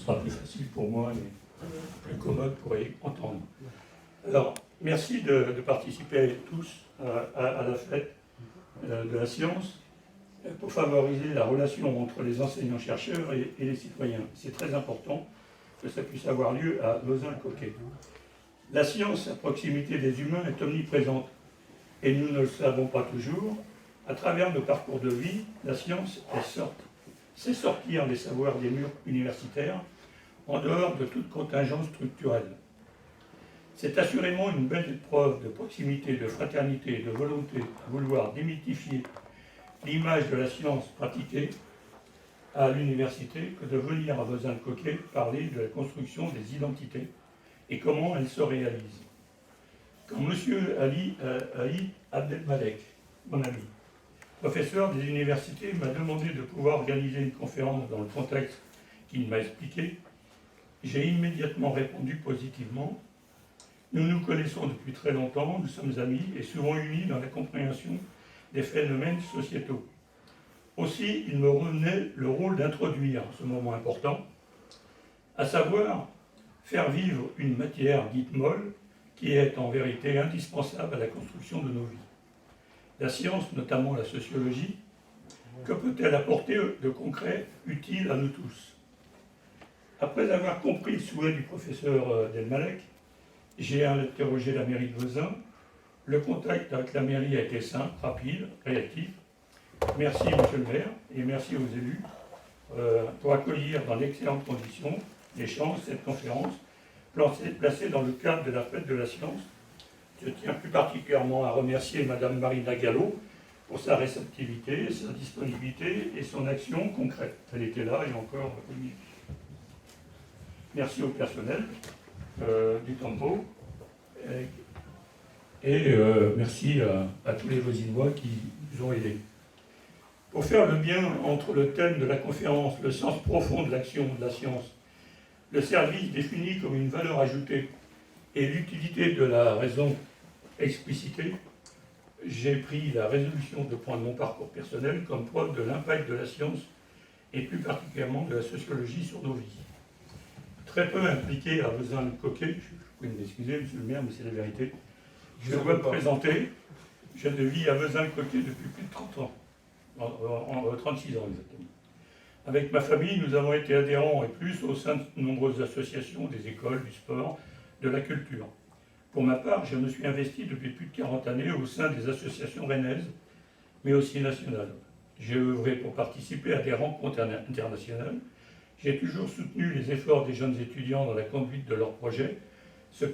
sera plus facile pour moi et plus commode pour y entendre. Alors, merci de participer tous à la fête de la science pour favoriser la relation entre les enseignants-chercheurs et les citoyens. C'est très important que ça puisse avoir lieu à Vezin-le-Coquet. La science à proximité des humains est omniprésente et nous ne le savons pas toujours. À travers nos parcours de vie, la science c'est sortir les savoirs des murs universitaires en dehors de toute contingence structurelle. C'est assurément une belle épreuve de proximité, de fraternité et de volonté à vouloir démythifier l'image de la science pratiquée à l'université que de venir à Vezin-le-Coquet parler de la construction des identités et comment elles se réalisent. Quand M. Ali Abdelmalek, mon ami, professeur des universités, m'a demandé de pouvoir organiser une conférence dans le contexte qu'il m'a expliqué, j'ai immédiatement répondu positivement. Nous nous connaissons depuis très longtemps, nous sommes amis et souvent unis dans la compréhension des phénomènes sociétaux. Aussi, il me revenait le rôle d'introduire ce moment important, à savoir faire vivre une matière dite molle qui est en vérité indispensable à la construction de nos vies. La science, notamment la sociologie, que peut-elle apporter de concret, utile à nous tous? Après avoir compris le souhait du professeur Delmalek, j'ai interrogé la mairie de Vezin. Le contact avec la mairie a été simple, rapide, réactif. Merci monsieur le maire et merci aux élus pour accueillir dans d'excellentes conditions l'échange, cette conférence, placée dans le cadre de la fête de la science. Je tiens plus particulièrement à remercier madame Marina Gallo pour sa réceptivité, sa disponibilité et son action concrète. Elle était là et encore une. Merci au personnel du Tempo et merci à tous les Vosinois qui nous ont aidés. Pour faire le bien entre le thème de la conférence, le sens profond de l'action de la science, le service défini comme une valeur ajoutée et l'utilité de la raison explicitée, j'ai pris la résolution de prendre mon parcours personnel comme preuve de l'impact de la science et plus particulièrement de la sociologie sur nos vies. Très peu impliqué à Vezin-le-Coquet, vous pouvez m'excuser, monsieur le maire, mais c'est la vérité. Je dois me présenter, je vis à Vezin-le-Coquet depuis plus de 30 ans, 36 ans exactement. Avec ma famille, nous avons été adhérents et plus au sein de nombreuses associations, des écoles, du sport, de la culture. Pour ma part, je me suis investi depuis plus de 40 années au sein des associations rennaises, mais aussi nationales. J'ai œuvré pour participer à des rencontres internationales. J'ai toujours soutenu les efforts des jeunes étudiants dans la conduite de leurs projets, ce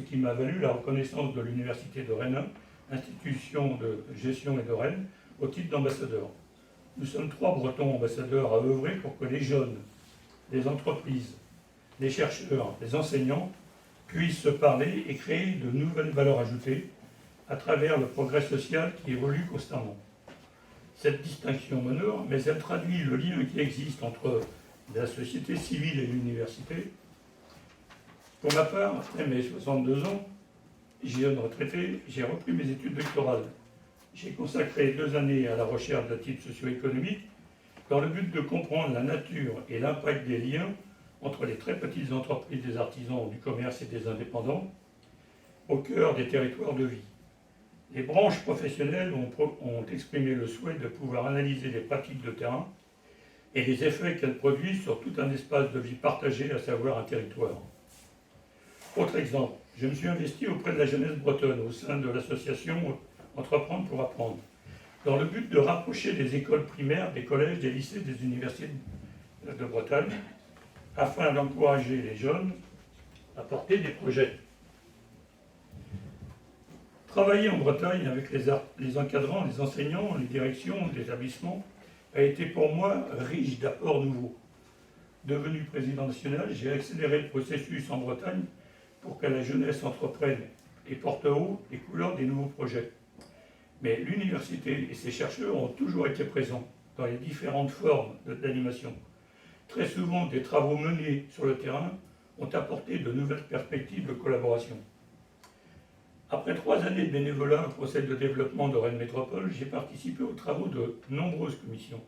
qui m'a valu la reconnaissance de l'Université de Rennes, institution de gestion et de Rennes, au titre d'ambassadeur. Nous sommes 3 Bretons ambassadeurs à œuvrer pour que les jeunes, les entreprises, les chercheurs, les enseignants puissent se parler et créer de nouvelles valeurs ajoutées à travers le progrès social qui évolue constamment. Cette distinction m'honore, mais elle traduit le lien qui existe entre la société civile et l'université. Pour ma part, après mes 62 ans, jeune retraité, j'ai repris mes études doctorales. J'ai consacré 2 années à la recherche de type socio-économique dans le but de comprendre la nature et l'impact des liens entre les très petites entreprises des artisans, du commerce et des indépendants au cœur des territoires de vie. Les branches professionnelles ont exprimé le souhait de pouvoir analyser les pratiques de terrain et les effets qu'elles produisent sur tout un espace de vie partagé, à savoir un territoire. Autre exemple, je me suis investi auprès de la jeunesse bretonne au sein de l'association Entreprendre pour apprendre, dans le but de rapprocher des écoles primaires, des collèges, des lycées, des universités de Bretagne, afin d'encourager les jeunes à porter des projets. Travailler en Bretagne avec les encadrants, les enseignants, les directions, les établissements a été pour moi riche d'apports nouveaux. Devenu président national, j'ai accéléré le processus en Bretagne pour que la jeunesse entreprenne et porte haut les couleurs des nouveaux projets. Mais l'université et ses chercheurs ont toujours été présents dans les différentes formes d'animation. Très souvent, des travaux menés sur le terrain ont apporté de nouvelles perspectives de collaboration. Après 3 années de bénévolat au Conseil de développement de Rennes Métropole, j'ai participé aux travaux de nombreuses commissions.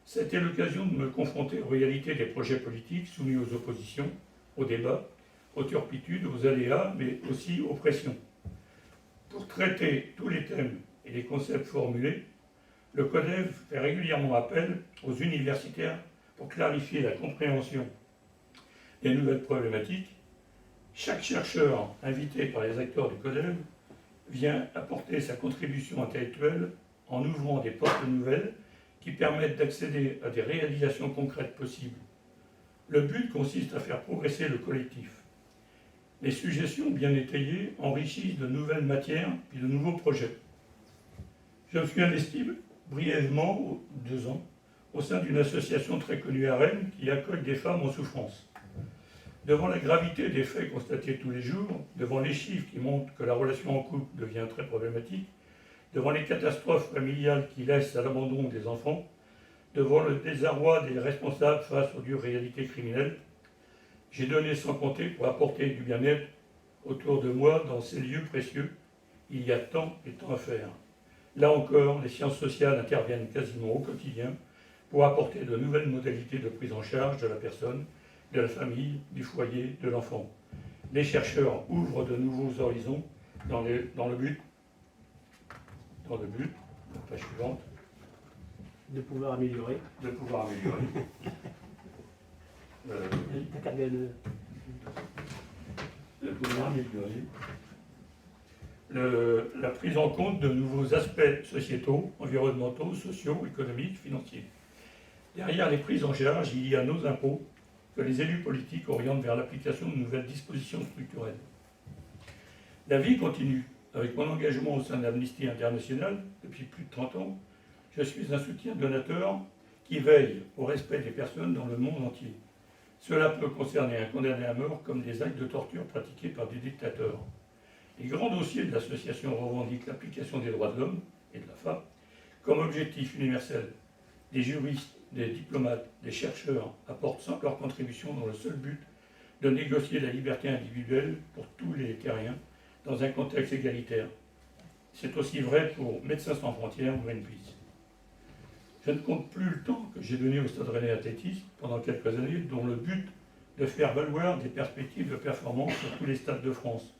C'était l'occasion de me confronter aux réalités des projets politiques soumis aux oppositions, aux débats, aux turpitudes, aux aléas, mais aussi aux pressions. Pour traiter tous les thèmes et les concepts formulés, le CODEV fait régulièrement appel aux universitaires pour clarifier la compréhension des nouvelles problématiques. Chaque chercheur invité par les acteurs du CODEV vient apporter sa contribution intellectuelle en ouvrant des portes nouvelles qui permettent d'accéder à des réalisations concrètes possibles. Le but consiste à faire progresser le collectif. Les suggestions bien étayées enrichissent de nouvelles matières et de nouveaux projets. Je me suis investi brièvement, 2 ans, au sein d'une association très connue à Rennes qui accueille des femmes en souffrance. Devant la gravité des faits constatés tous les jours, devant les chiffres qui montrent que la relation en couple devient très problématique, devant les catastrophes familiales qui laissent à l'abandon des enfants, devant le désarroi des responsables face aux dures réalités criminelles, j'ai donné sans compter pour apporter du bien-être autour de moi dans ces lieux précieux. Il y a tant et tant à faire. Là encore, les sciences sociales interviennent quasiment au quotidien pour apporter de nouvelles modalités de prise en charge de la personne, de la famille, du foyer, de l'enfant. Les chercheurs ouvrent de nouveaux horizons dans le but, la page suivante, de pouvoir améliorer. La prise en compte de nouveaux aspects sociétaux, environnementaux, sociaux, économiques, financiers. Derrière les prises en charge, il y a nos impôts que les élus politiques orientent vers l'application de nouvelles dispositions structurelles. La vie continue. Avec mon engagement au sein d'Amnesty International depuis plus de 30 ans, je suis un soutien donateur qui veille au respect des personnes dans le monde entier. Cela peut concerner un condamné à mort comme des actes de torture pratiqués par des dictateurs. Les grands dossiers de l'association revendiquent l'application des droits de l'homme et de la femme comme objectif universel. Des juristes, des diplomates, des chercheurs apportent sans leur contribution dans le seul but de négocier la liberté individuelle pour tous les terriens dans un contexte égalitaire. C'est aussi vrai pour Médecins sans frontières ou Greenpeace. Je ne compte plus le temps que j'ai donné au Stade Rennais Athlétisme pendant quelques années, dont le but de faire valoir des perspectives de performance sur tous les stades de France.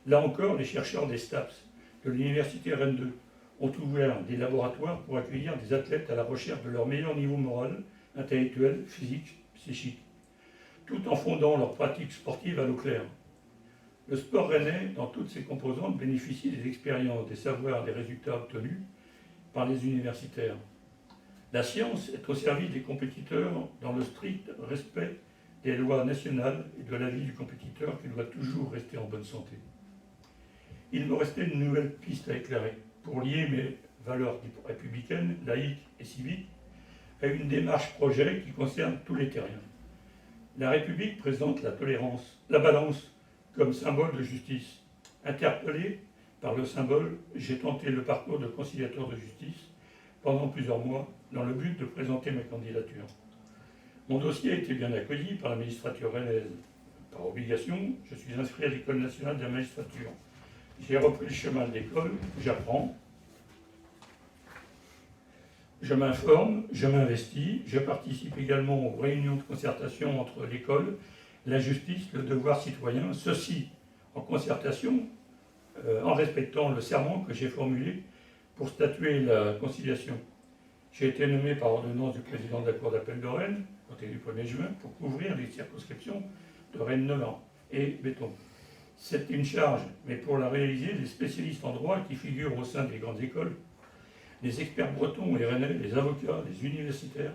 Là encore, les chercheurs des STAPS de l'Université Rennes 2 ont ouvert des laboratoires pour accueillir des athlètes à la recherche de leur meilleur niveau moral, intellectuel, physique, psychique, tout en fondant leur pratique sportive à l'eau claire. Le sport rennais, dans toutes ses composantes, bénéficie des expériences, des savoirs, des résultats obtenus par les universitaires. La science est au service des compétiteurs dans le strict respect des lois nationales et de l'avis du compétiteur qui doit toujours rester en bonne santé. Il me restait une nouvelle piste à éclairer pour lier mes valeurs républicaines, laïques et civiques à une démarche projet qui concerne tous les terriens. La République présente la tolérance, la balance comme symbole de justice. Interpellé par le symbole, j'ai tenté le parcours de conciliateur de justice pendant plusieurs mois dans le but de présenter ma candidature. Mon dossier a été bien accueilli par la magistrature rennaise. Par obligation, je suis inscrit à l'École nationale de la magistrature. J'ai repris le chemin de l'école, j'apprends, je m'informe, je m'investis, je participe également aux réunions de concertation entre l'école, la justice, le devoir citoyen, ceci en concertation, en respectant le serment que j'ai formulé pour statuer la conciliation. J'ai été nommé par ordonnance du président de la Cour d'appel de Rennes, compté du 1er juin, pour couvrir les circonscriptions de Rennes-Nord et Béton. C'est une charge, mais pour la réaliser, les spécialistes en droit qui figurent au sein des grandes écoles, les experts bretons et rennais, les avocats, les universitaires,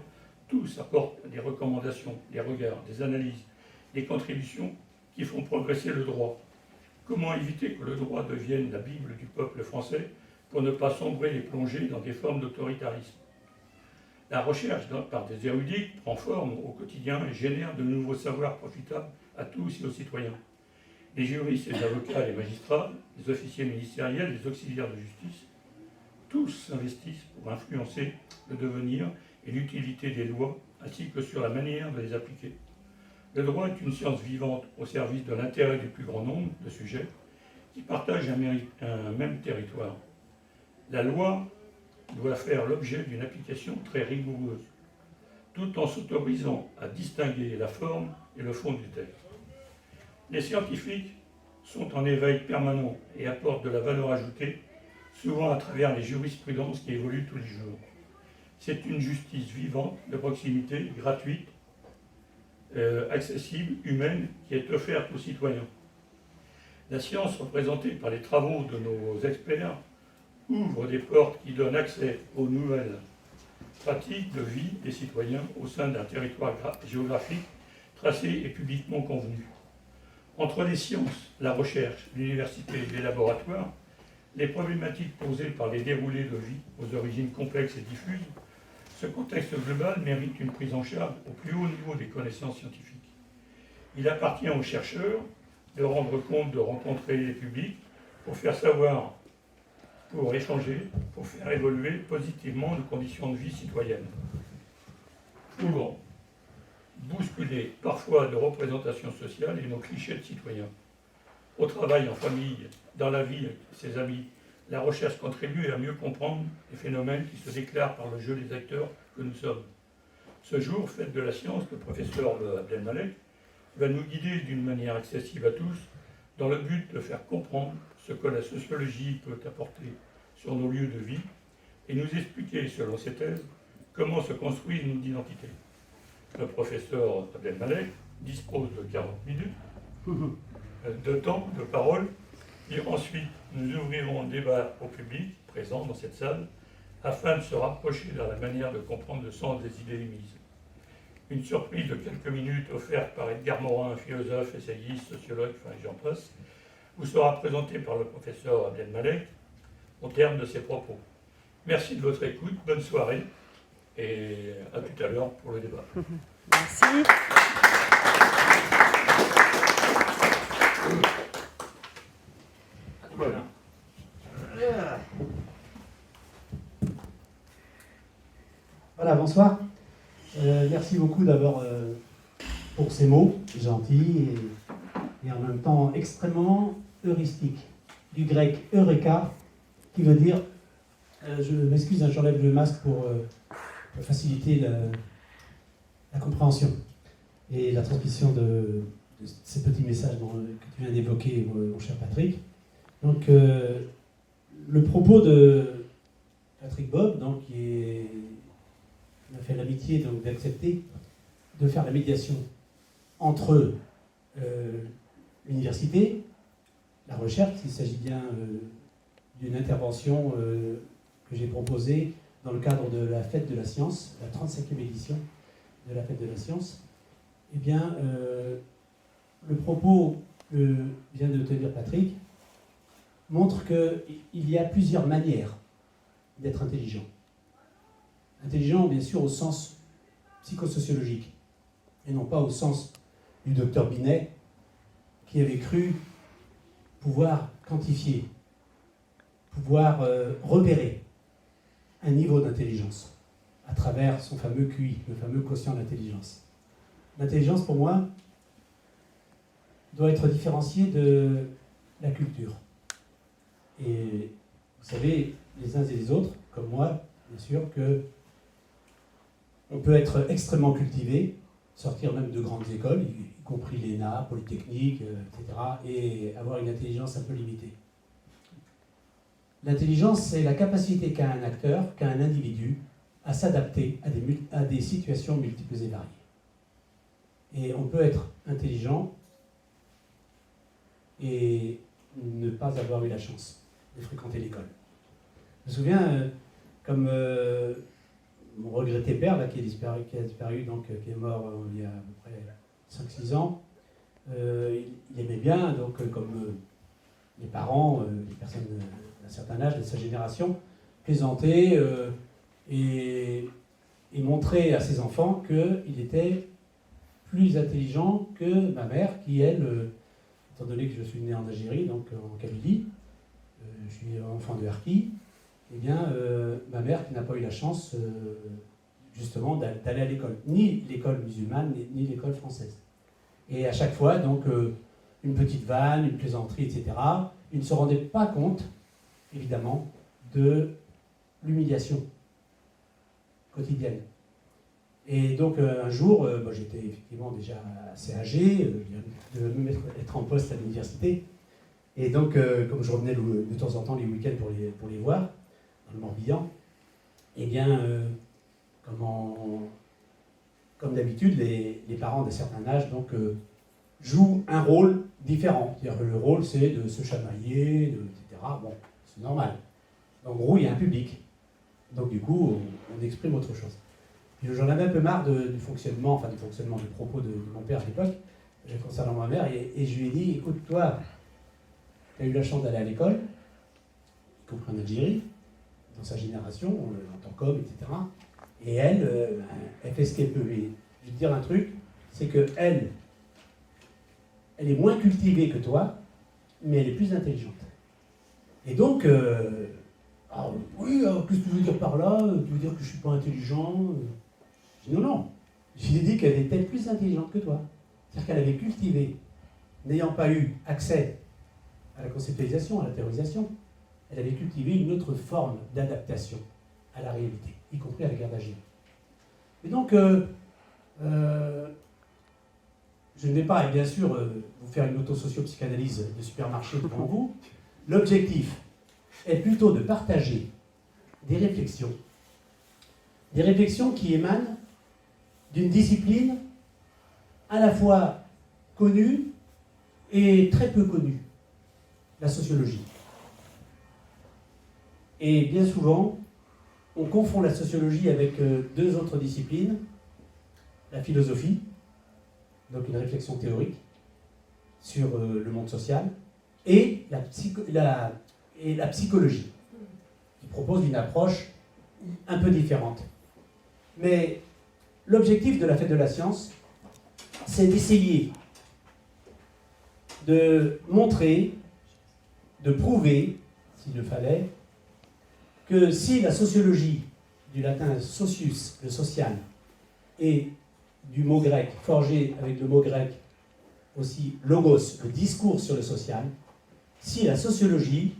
tous apportent des recommandations, des regards, des analyses, des contributions qui font progresser le droit. Comment éviter que le droit devienne la Bible du peuple français pour ne pas sombrer et plonger dans des formes d'autoritarisme? La recherche par des érudits prend forme au quotidien et génère de nouveaux savoirs profitables à tous et aux citoyens. Les juristes, les avocats, les magistrats, les officiers ministériels, les auxiliaires de justice, tous s'investissent pour influencer le devenir et l'utilité des lois, ainsi que sur la manière de les appliquer. Le droit est une science vivante au service de l'intérêt du plus grand nombre de sujets qui partagent un même territoire. La loi doit faire l'objet d'une application très rigoureuse. tout en s'autorisant à distinguer la forme et le fond du texte. Les scientifiques sont en éveil permanent et apportent de la valeur ajoutée, souvent à travers les jurisprudences qui évoluent tous les jours. C'est une justice vivante, de proximité, gratuite, accessible, humaine, qui est offerte aux citoyens. La science, représentée par les travaux de nos experts, ouvre des portes qui donnent accès aux nouvelles pratiques de vie des citoyens au sein d'un territoire géographique tracé et publiquement convenu. Entre les sciences, la recherche, l'université et les laboratoires, les problématiques posées par les déroulés de vie aux origines complexes et diffuses, ce contexte global mérite une prise en charge au plus haut niveau des connaissances scientifiques. Il appartient aux chercheurs de rendre compte, de rencontrer les publics pour faire savoir, pour échanger, pour faire évoluer positivement nos conditions de vie citoyennes. Pour bousculer parfois nos représentations sociales et nos clichés de citoyens. Au travail, en famille, dans la vie avec ses amis, la recherche contribue à mieux comprendre les phénomènes qui se déclarent par le jeu des acteurs que nous sommes. Ce jour, fête de la science, le professeur Abdelmalek va nous guider d'une manière accessible à tous dans le but de faire comprendre ce que la sociologie peut apporter sur nos lieux de vie et nous expliquer, selon ses thèses, comment se construit une identité. Le professeur Abdelmalek dispose de 40 minutes de temps, de parole, et ensuite nous ouvrirons un débat au public présent dans cette salle afin de se rapprocher de la manière de comprendre le sens des idées émises. Une surprise de quelques minutes offerte par Edgar Morin, philosophe, essayiste, sociologue, enfin j'en passe, vous sera présentée par le professeur Abdelmalek au terme de ses propos. Merci de votre écoute, bonne soirée et à tout à l'heure pour le débat. Merci. Voilà. Voilà, bonsoir. Merci beaucoup d'abord pour ces mots gentils et en même temps extrêmement heuristiques. Du grec eureka, qui veut dire, je m'excuse, hein, j'enlève le masque pour faciliter la compréhension et la transmission de ces petits messages que tu viens d'évoquer, mon cher Patrick. Donc, le propos de Patrick Bob, donc, qui a fait l'amitié d'accepter de faire la médiation entre l'université, la recherche, il s'agit bien d'une intervention que j'ai proposée dans le cadre de la Fête de la Science, la 35e édition de la Fête de la Science. Eh bien, le propos que vient de tenir Patrick montre qu'il y a plusieurs manières d'être intelligent. Intelligent, bien sûr, au sens psychosociologique, et non pas au sens du docteur Binet, qui avait cru pouvoir quantifier, pouvoir repérer un niveau d'intelligence à travers son fameux QI, le fameux quotient d'intelligence. L'intelligence, pour moi, doit être différenciée de la culture. Et vous savez, les uns et les autres, comme moi, bien sûr, que on peut être extrêmement cultivé, sortir même de grandes écoles, y compris l'ENA, Polytechnique, etc., et avoir une intelligence un peu limitée. L'intelligence, c'est la capacité qu'a un acteur, qu'a un individu, à s'adapter à des situations multiples et variées. Et on peut être intelligent et ne pas avoir eu la chance de fréquenter l'école. Je me souviens, comme mon regretté père, là, qui a disparu, donc, qui est mort il y a à peu près 5-6 ans, il aimait bien, donc, comme les parents, les personnes d'un certain âge, de sa génération, plaisanter et montrer à ses enfants qu'il était plus intelligent que ma mère, qui, elle, étant donné que je suis né en Algérie, donc en Kabylie, je suis enfant de Harki, eh bien, ma mère qui n'a pas eu la chance, justement, d'aller à l'école. Ni l'école musulmane, ni l'école française. Et à chaque fois, donc, une petite vanne, une plaisanterie, etc. Il ne se rendait pas compte, évidemment, de l'humiliation quotidienne. Et donc un jour, j'étais effectivement déjà assez âgé, je devais même être en poste à l'université. Et donc, comme je revenais de temps en temps les week-ends pour les voir, dans le Morbihan, eh bien, comme d'habitude, les parents d'un certain âge donc, jouent un rôle différent. C'est-à-dire que le rôle, c'est de se chamailler, etc. Bon, c'est normal. En gros, il y a un public. Donc du coup, on exprime autre chose. Puis j'en avais un peu marre du fonctionnement, du propos de mon père à l'époque, concernant ma mère, et je lui ai dit, écoute, toi, tu as eu la chance d'aller à l'école, y compris en Algérie, dans sa génération, en tant qu'homme, etc. Et elle, elle fait ce qu'elle peut. Et je vais te dire un truc, c'est qu'elle est moins cultivée que toi, mais elle est plus intelligente. Et donc, oui, qu'est-ce que tu veux dire par là? Tu veux dire que je ne suis pas intelligent? Je dis non. Je lui ai dit qu'elle était plus intelligente que toi. C'est-à-dire qu'elle avait cultivé, n'ayant pas eu accès à la conceptualisation, à la théorisation, elle avait cultivé une autre forme d'adaptation à la réalité, y compris à la guerre d'Algérie. Et donc, je ne vais pas, bien sûr, vous faire une auto-socio-psychanalyse de supermarché devant vous. L'objectif est plutôt de partager des réflexions qui émanent d'une discipline à la fois connue et très peu connue, la sociologie. Et bien souvent, on confond la sociologie avec deux autres disciplines, la philosophie, donc une réflexion théorique sur le monde social, et la psychologie, qui propose une approche un peu différente. Mais l'objectif de la fête de la science, c'est d'essayer de montrer, de prouver, s'il le fallait, que si la sociologie, du latin socius, le social, et du mot grec, forgé avec le mot grec aussi logos, le discours sur le social, si la sociologie,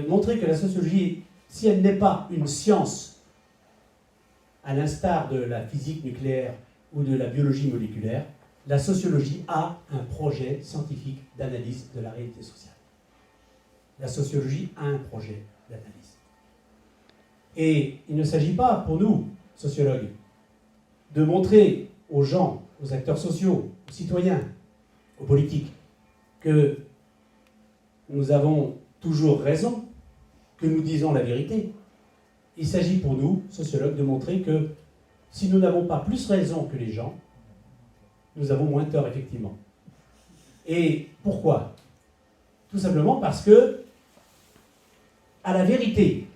montrer que la sociologie, si elle n'est pas une science, à l'instar de la physique nucléaire ou de la biologie moléculaire, la sociologie a un projet scientifique d'analyse de la réalité sociale. La sociologie a un projet d'analyse. Et il ne s'agit pas, pour nous, sociologues, de montrer aux gens, aux acteurs sociaux, aux citoyens, aux politiques, que nous avons toujours raison, que nous disons la vérité. Il s'agit pour nous, sociologues, de montrer que si nous n'avons pas plus raison que les gens, nous avons moins tort, effectivement. Et pourquoi? Tout simplement parce que, à la vérité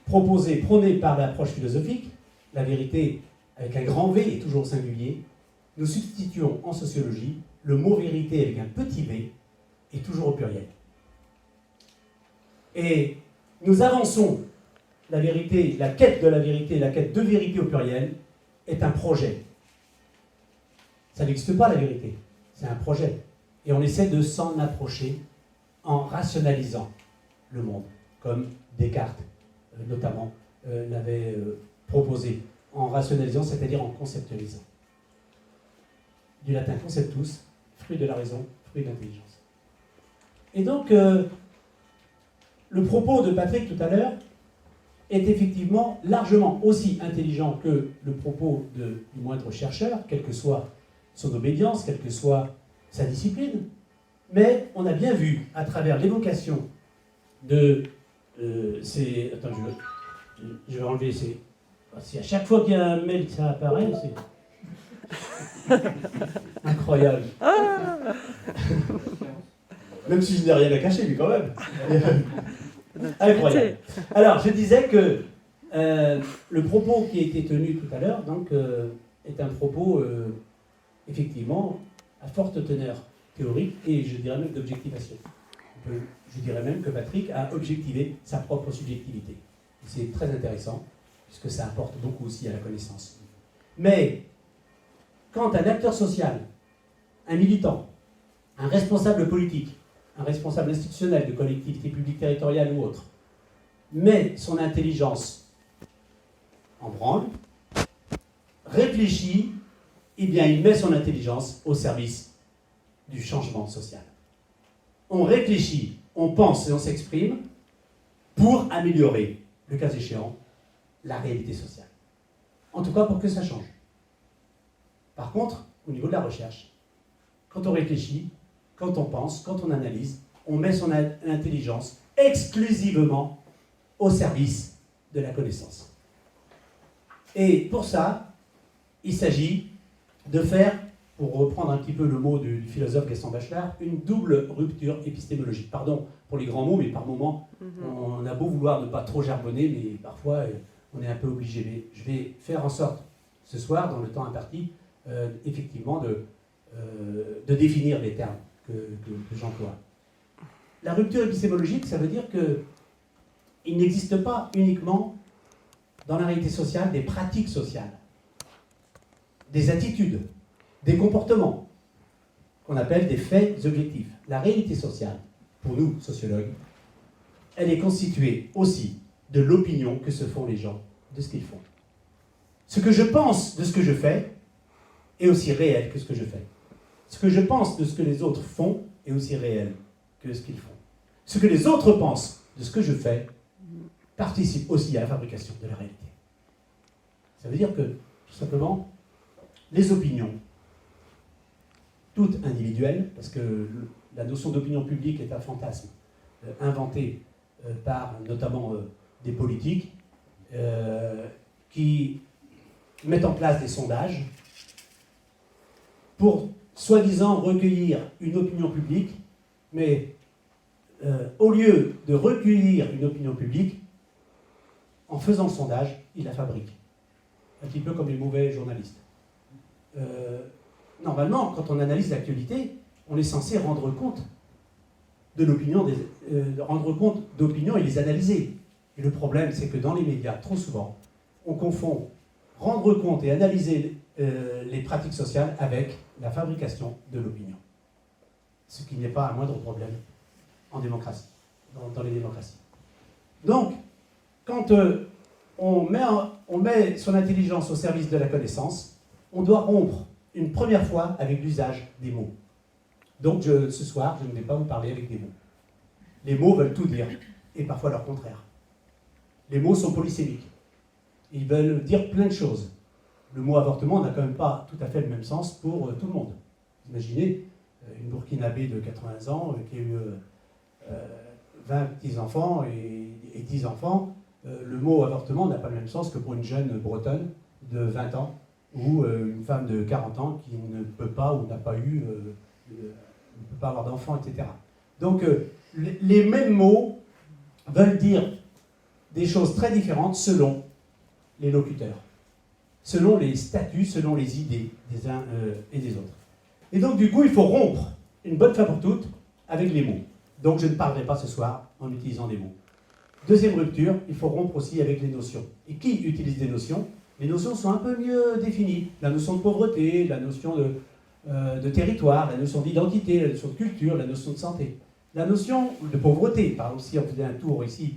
proposée, prônée par l'approche philosophique, la vérité avec un grand V et toujours au singulier, nous substituons en sociologie le mot vérité avec un petit v et toujours au pluriel. Et nous avançons la vérité, la quête de la vérité, la quête de vérité au pluriel est un projet. Ça n'existe pas la vérité, c'est un projet. Et on essaie de s'en approcher en rationalisant le monde, comme Descartes notamment l'avait proposé, en rationalisant, c'est-à-dire en conceptualisant. Du latin conceptus, fruit de la raison, fruit de l'intelligence. Et donc, le propos de Patrick tout à l'heure est effectivement largement aussi intelligent que le propos du moindre chercheur, quelle que soit son obédience, quelle que soit sa discipline, mais on a bien vu, à travers l'évocation de ces... Attends, je vais enlever ces... Si à chaque fois qu'il y a un mail, ça apparaît, c'est... Incroyable. Même si je n'ai rien à cacher, lui, quand même. Incroyable. Alors, je disais que le propos qui a été tenu tout à l'heure, donc, est un propos, effectivement, à forte teneur théorique et, je dirais même, d'objectivation. Je dirais même que Patrick a objectivé sa propre subjectivité. C'est très intéressant, puisque ça apporte beaucoup aussi à la connaissance. Mais, quand un acteur social, un militant, un responsable politique, un responsable institutionnel de collectivité publique territoriale ou autre, met son intelligence en branle, réfléchit, eh bien, il met son intelligence au service du changement social. On réfléchit, on pense et on s'exprime pour améliorer, le cas échéant, la réalité sociale. En tout cas, pour que ça change. Par contre, au niveau de la recherche, quand on réfléchit, quand on pense, quand on analyse, on met son intelligence exclusivement au service de la connaissance. Et pour ça, il s'agit de faire, pour reprendre un petit peu le mot du philosophe Gaston Bachelard, une double rupture épistémologique. Pardon pour les grands mots, mais par moments, on a beau vouloir ne pas trop jargonner, mais parfois, on est un peu obligé. Mais je vais faire en sorte, ce soir, dans le temps imparti, effectivement, de définir les termes que j'emploie. La rupture épistémologique, ça veut dire qu'il n'existe pas uniquement dans la réalité sociale des pratiques sociales, des attitudes, des comportements, qu'on appelle des faits objectifs. La réalité sociale, pour nous, sociologues, elle est constituée aussi de l'opinion que se font les gens de ce qu'ils font. Ce que je pense de ce que je fais est aussi réel que ce que je fais. Ce que je pense de ce que les autres font est aussi réel que ce qu'ils font. Ce que les autres pensent de ce que je fais participe aussi à la fabrication de la réalité. Ça veut dire que, tout simplement, les opinions, toutes individuelles, parce que la notion d'opinion publique est un fantasme inventé par notamment des politiques qui mettent en place des sondages pour soi-disant recueillir une opinion publique, mais au lieu de recueillir une opinion publique, en faisant le sondage, ils la fabriquent. Un petit peu comme les mauvais journalistes. Normalement, quand on analyse l'actualité, on est censé rendre compte de l'opinion, rendre compte d'opinions et les analyser. Et le problème, c'est que dans les médias, trop souvent, on confond rendre compte et analyser les pratiques sociales avec la fabrication de l'opinion. Ce qui n'est pas un moindre problème en démocratie, dans les démocraties. Donc, quand on met son intelligence au service de la connaissance, on doit rompre une première fois avec l'usage des mots. Donc, ce soir, je ne vais pas vous parler avec des mots. Les mots veulent tout dire, et parfois leur contraire. Les mots sont polysémiques. Ils veulent dire plein de choses. Le mot avortement n'a quand même pas tout à fait le même sens pour tout le monde. Imaginez une Burkinabé de 80 ans qui a eu 20 petits-enfants et 10 enfants. Le mot avortement n'a pas le même sens que pour une jeune bretonne de 20 ans ou une femme de 40 ans qui ne peut pas ou n'a pas eu, ne peut pas avoir d'enfants, etc. Donc les mêmes mots veulent dire des choses très différentes selon les locuteurs, selon les statuts, selon les idées des uns et des autres. Et donc du coup, il faut rompre une bonne fois pour toutes avec les mots. Donc je ne parlerai pas ce soir en utilisant des mots. Deuxième rupture, il faut rompre aussi avec les notions. Et qui utilise des notions? Les notions sont un peu mieux définies. La notion de pauvreté, la notion de territoire, la notion d'identité, la notion de culture, la notion de santé. La notion de pauvreté, par exemple, si on faisait un tour ici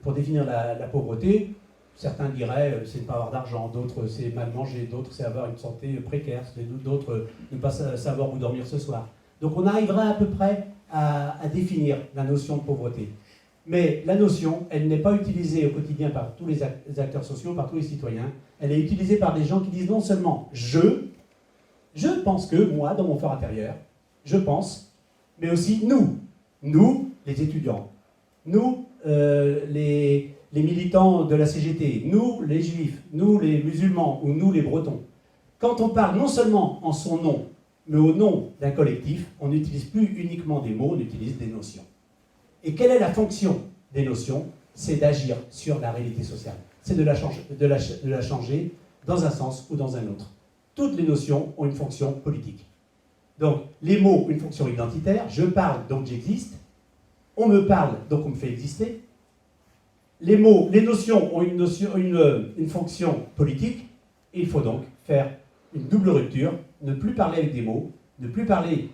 pour définir la pauvreté, certains diraient c'est ne pas avoir d'argent, d'autres c'est mal manger, d'autres c'est avoir une santé précaire, d'autres ne pas savoir où dormir ce soir. Donc on arrivera à peu près à définir la notion de pauvreté. Mais la notion, elle n'est pas utilisée au quotidien par tous les acteurs sociaux, par tous les citoyens. Elle est utilisée par des gens qui disent non seulement je pense que, moi, dans mon fort intérieur, je pense, mais aussi nous, les étudiants, nous, les militants de la CGT, nous, les juifs, nous, les musulmans, ou nous, les bretons. Quand on parle non seulement en son nom, mais au nom d'un collectif, on n'utilise plus uniquement des mots, on utilise des notions. Et quelle est la fonction des notions? C'est d'agir sur la réalité sociale. C'est de la changer dans un sens ou dans un autre. Toutes les notions ont une fonction politique. Donc, les mots ont une fonction identitaire. Je parle, donc j'existe. On me parle, donc on me fait exister. Les mots, les notions ont une fonction politique. Et il faut donc faire une double rupture. Ne plus parler avec des mots, ne plus parler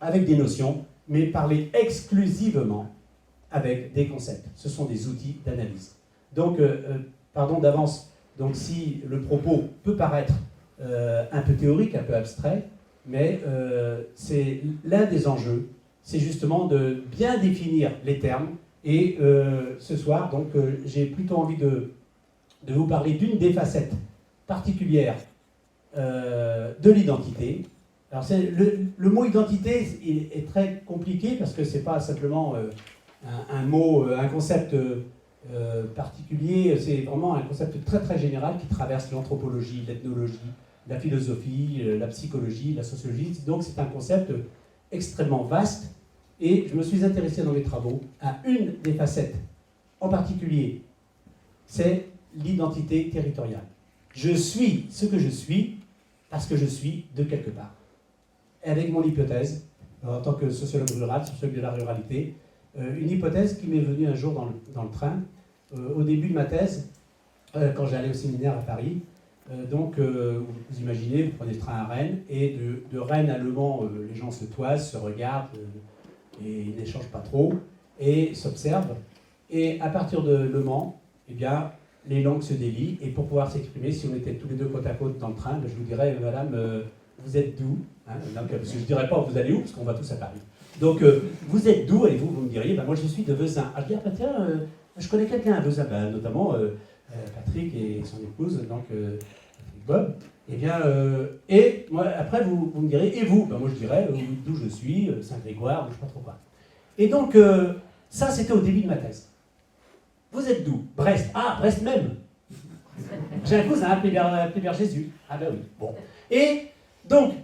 avec des notions, mais parler exclusivement avec des concepts. Ce sont des outils d'analyse. Donc, pardon d'avance Donc si le propos peut paraître un peu théorique, un peu abstrait, mais c'est l'un des enjeux, c'est justement de bien définir les termes. Et ce soir, donc, j'ai plutôt envie de vous parler d'une des facettes particulières de l'identité. Alors le mot identité est très compliqué parce que c'est pas simplement un mot, un concept particulier, c'est vraiment un concept très très général qui traverse l'anthropologie, l'ethnologie, la philosophie, la psychologie, la sociologie. Donc c'est un concept extrêmement vaste et je me suis intéressé dans mes travaux à une des facettes en particulier, c'est l'identité territoriale. Je suis ce que je suis parce que je suis de quelque part. Et avec mon hypothèse, en tant que sociologue rural, sociologue de la ruralité, une hypothèse qui m'est venue un jour dans le train, au début de ma thèse, quand j'allais au séminaire à Paris. Vous imaginez, vous prenez le train à Rennes, et de Rennes à Le Mans, les gens se toisent, se regardent, et ils n'échangent pas trop, et s'observent. Et à partir de Le Mans, eh bien, les langues se délient, et pour pouvoir s'exprimer, si on était tous les deux côte à côte dans le train, je vous dirais, madame, vous êtes d'où, hein, parce que je ne dirais pas vous allez où, parce qu'on va tous à Paris. Donc, vous êtes d'où, et vous me diriez, moi je suis de Vezin. Ah, je dis, tiens, je connais quelqu'un à Vezin, notamment Patrick et son épouse, donc Bob. Eh bien, et moi, après, vous me direz, et vous? Moi, je dirais d'où je suis, Saint-Grégoire, je ne sais pas trop quoi. Et donc, ça, c'était au début de ma thèse. Vous êtes d'où? Brest. Ah, Brest même. J'ai un cousin appelé vers Jésus. Ah ben oui. Bon. Et donc,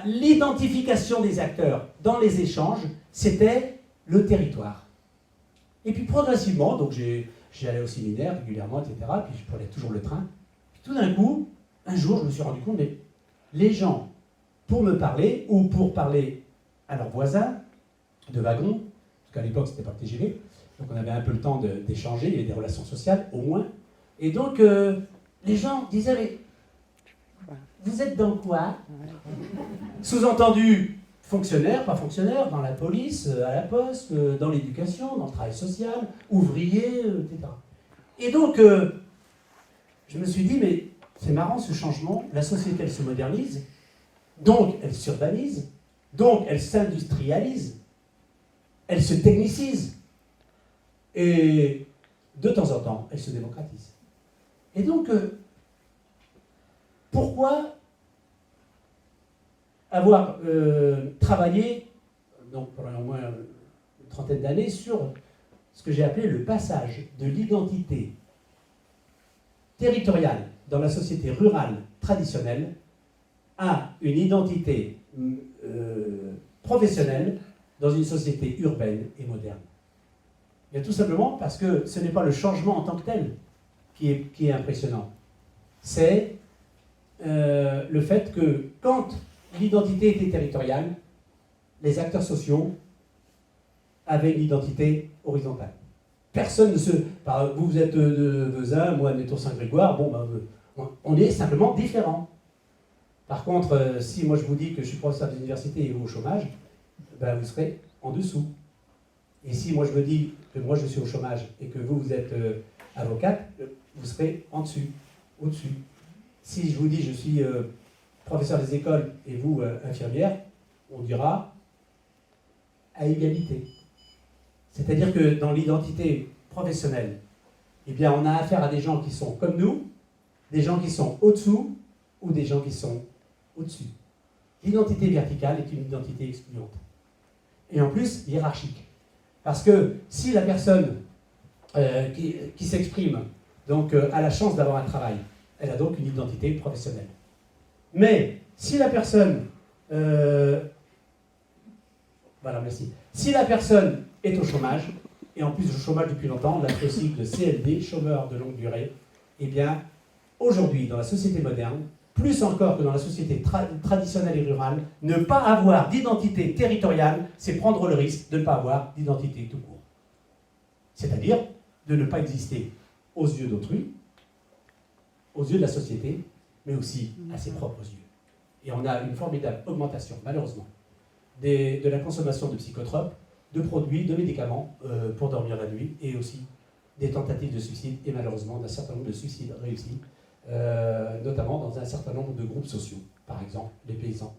l'identification des acteurs dans les échanges, c'était le territoire. Et puis, progressivement, donc j'allais au séminaire régulièrement, etc. Puis je prenais toujours le train. Puis tout d'un coup, un jour, je me suis rendu compte, mais les gens, pour me parler, ou pour parler à leurs voisins de wagon, parce qu'à l'époque, c'était pas le TGV, donc on avait un peu le temps d'échanger, il y avait des relations sociales, au moins. Et donc, les gens disaient, mais vous êtes dans quoi? Sous-entendu, fonctionnaire, pas fonctionnaire, dans la police, à la poste, dans l'éducation, dans le travail social, ouvrier, etc. Et donc, je me suis dit, mais c'est marrant ce changement, la société elle se modernise, donc elle s'urbanise, donc elle s'industrialise, elle se technicise, et de temps en temps, elle se démocratise. Et donc, pourquoi avoir travaillé, donc pendant au moins une trentaine d'années, sur ce que j'ai appelé le passage de l'identité territoriale dans la société rurale traditionnelle à une identité professionnelle dans une société urbaine et moderne? Et tout simplement parce que ce n'est pas le changement en tant que tel qui est impressionnant. C'est le fait que quand l'identité était territoriale, les acteurs sociaux avaient une identité horizontale. Personne ne se... Vous êtes de Vezin, moi, mettons Saint-Grégoire, on est simplement différents. Par contre, si moi je vous dis que je suis professeur d'université et vous au chômage, vous serez en dessous. Et si moi je me dis que moi je suis au chômage et que vous êtes avocate, vous serez en dessus, au-dessus. Si je vous dis je suis professeur des écoles et vous infirmière, on dira à égalité. C'est-à-dire que dans l'identité professionnelle, eh bien on a affaire à des gens qui sont comme nous, des gens qui sont au-dessous ou des gens qui sont au-dessus. L'identité verticale est une identité excluante. Et en plus, hiérarchique. Parce que si la personne qui s'exprime donc, a la chance d'avoir un travail, elle a donc une identité professionnelle. Mais si la personne... voilà, merci. Si la personne est au chômage, et en plus au chômage depuis longtemps, on appelle aussi le CLD, chômeur de longue durée, eh bien, aujourd'hui, dans la société moderne, plus encore que dans la société traditionnelle et rurale, ne pas avoir d'identité territoriale, c'est prendre le risque de ne pas avoir d'identité tout court. C'est-à-dire de ne pas exister aux yeux d'autrui, aux yeux de la société, mais aussi à ses propres yeux. Et on a une formidable augmentation, malheureusement, de la consommation de psychotropes, de produits, de médicaments pour dormir la nuit, et aussi des tentatives de suicide, et malheureusement d'un certain nombre de suicides réussis notamment dans un certain nombre de groupes sociaux, par exemple les paysans,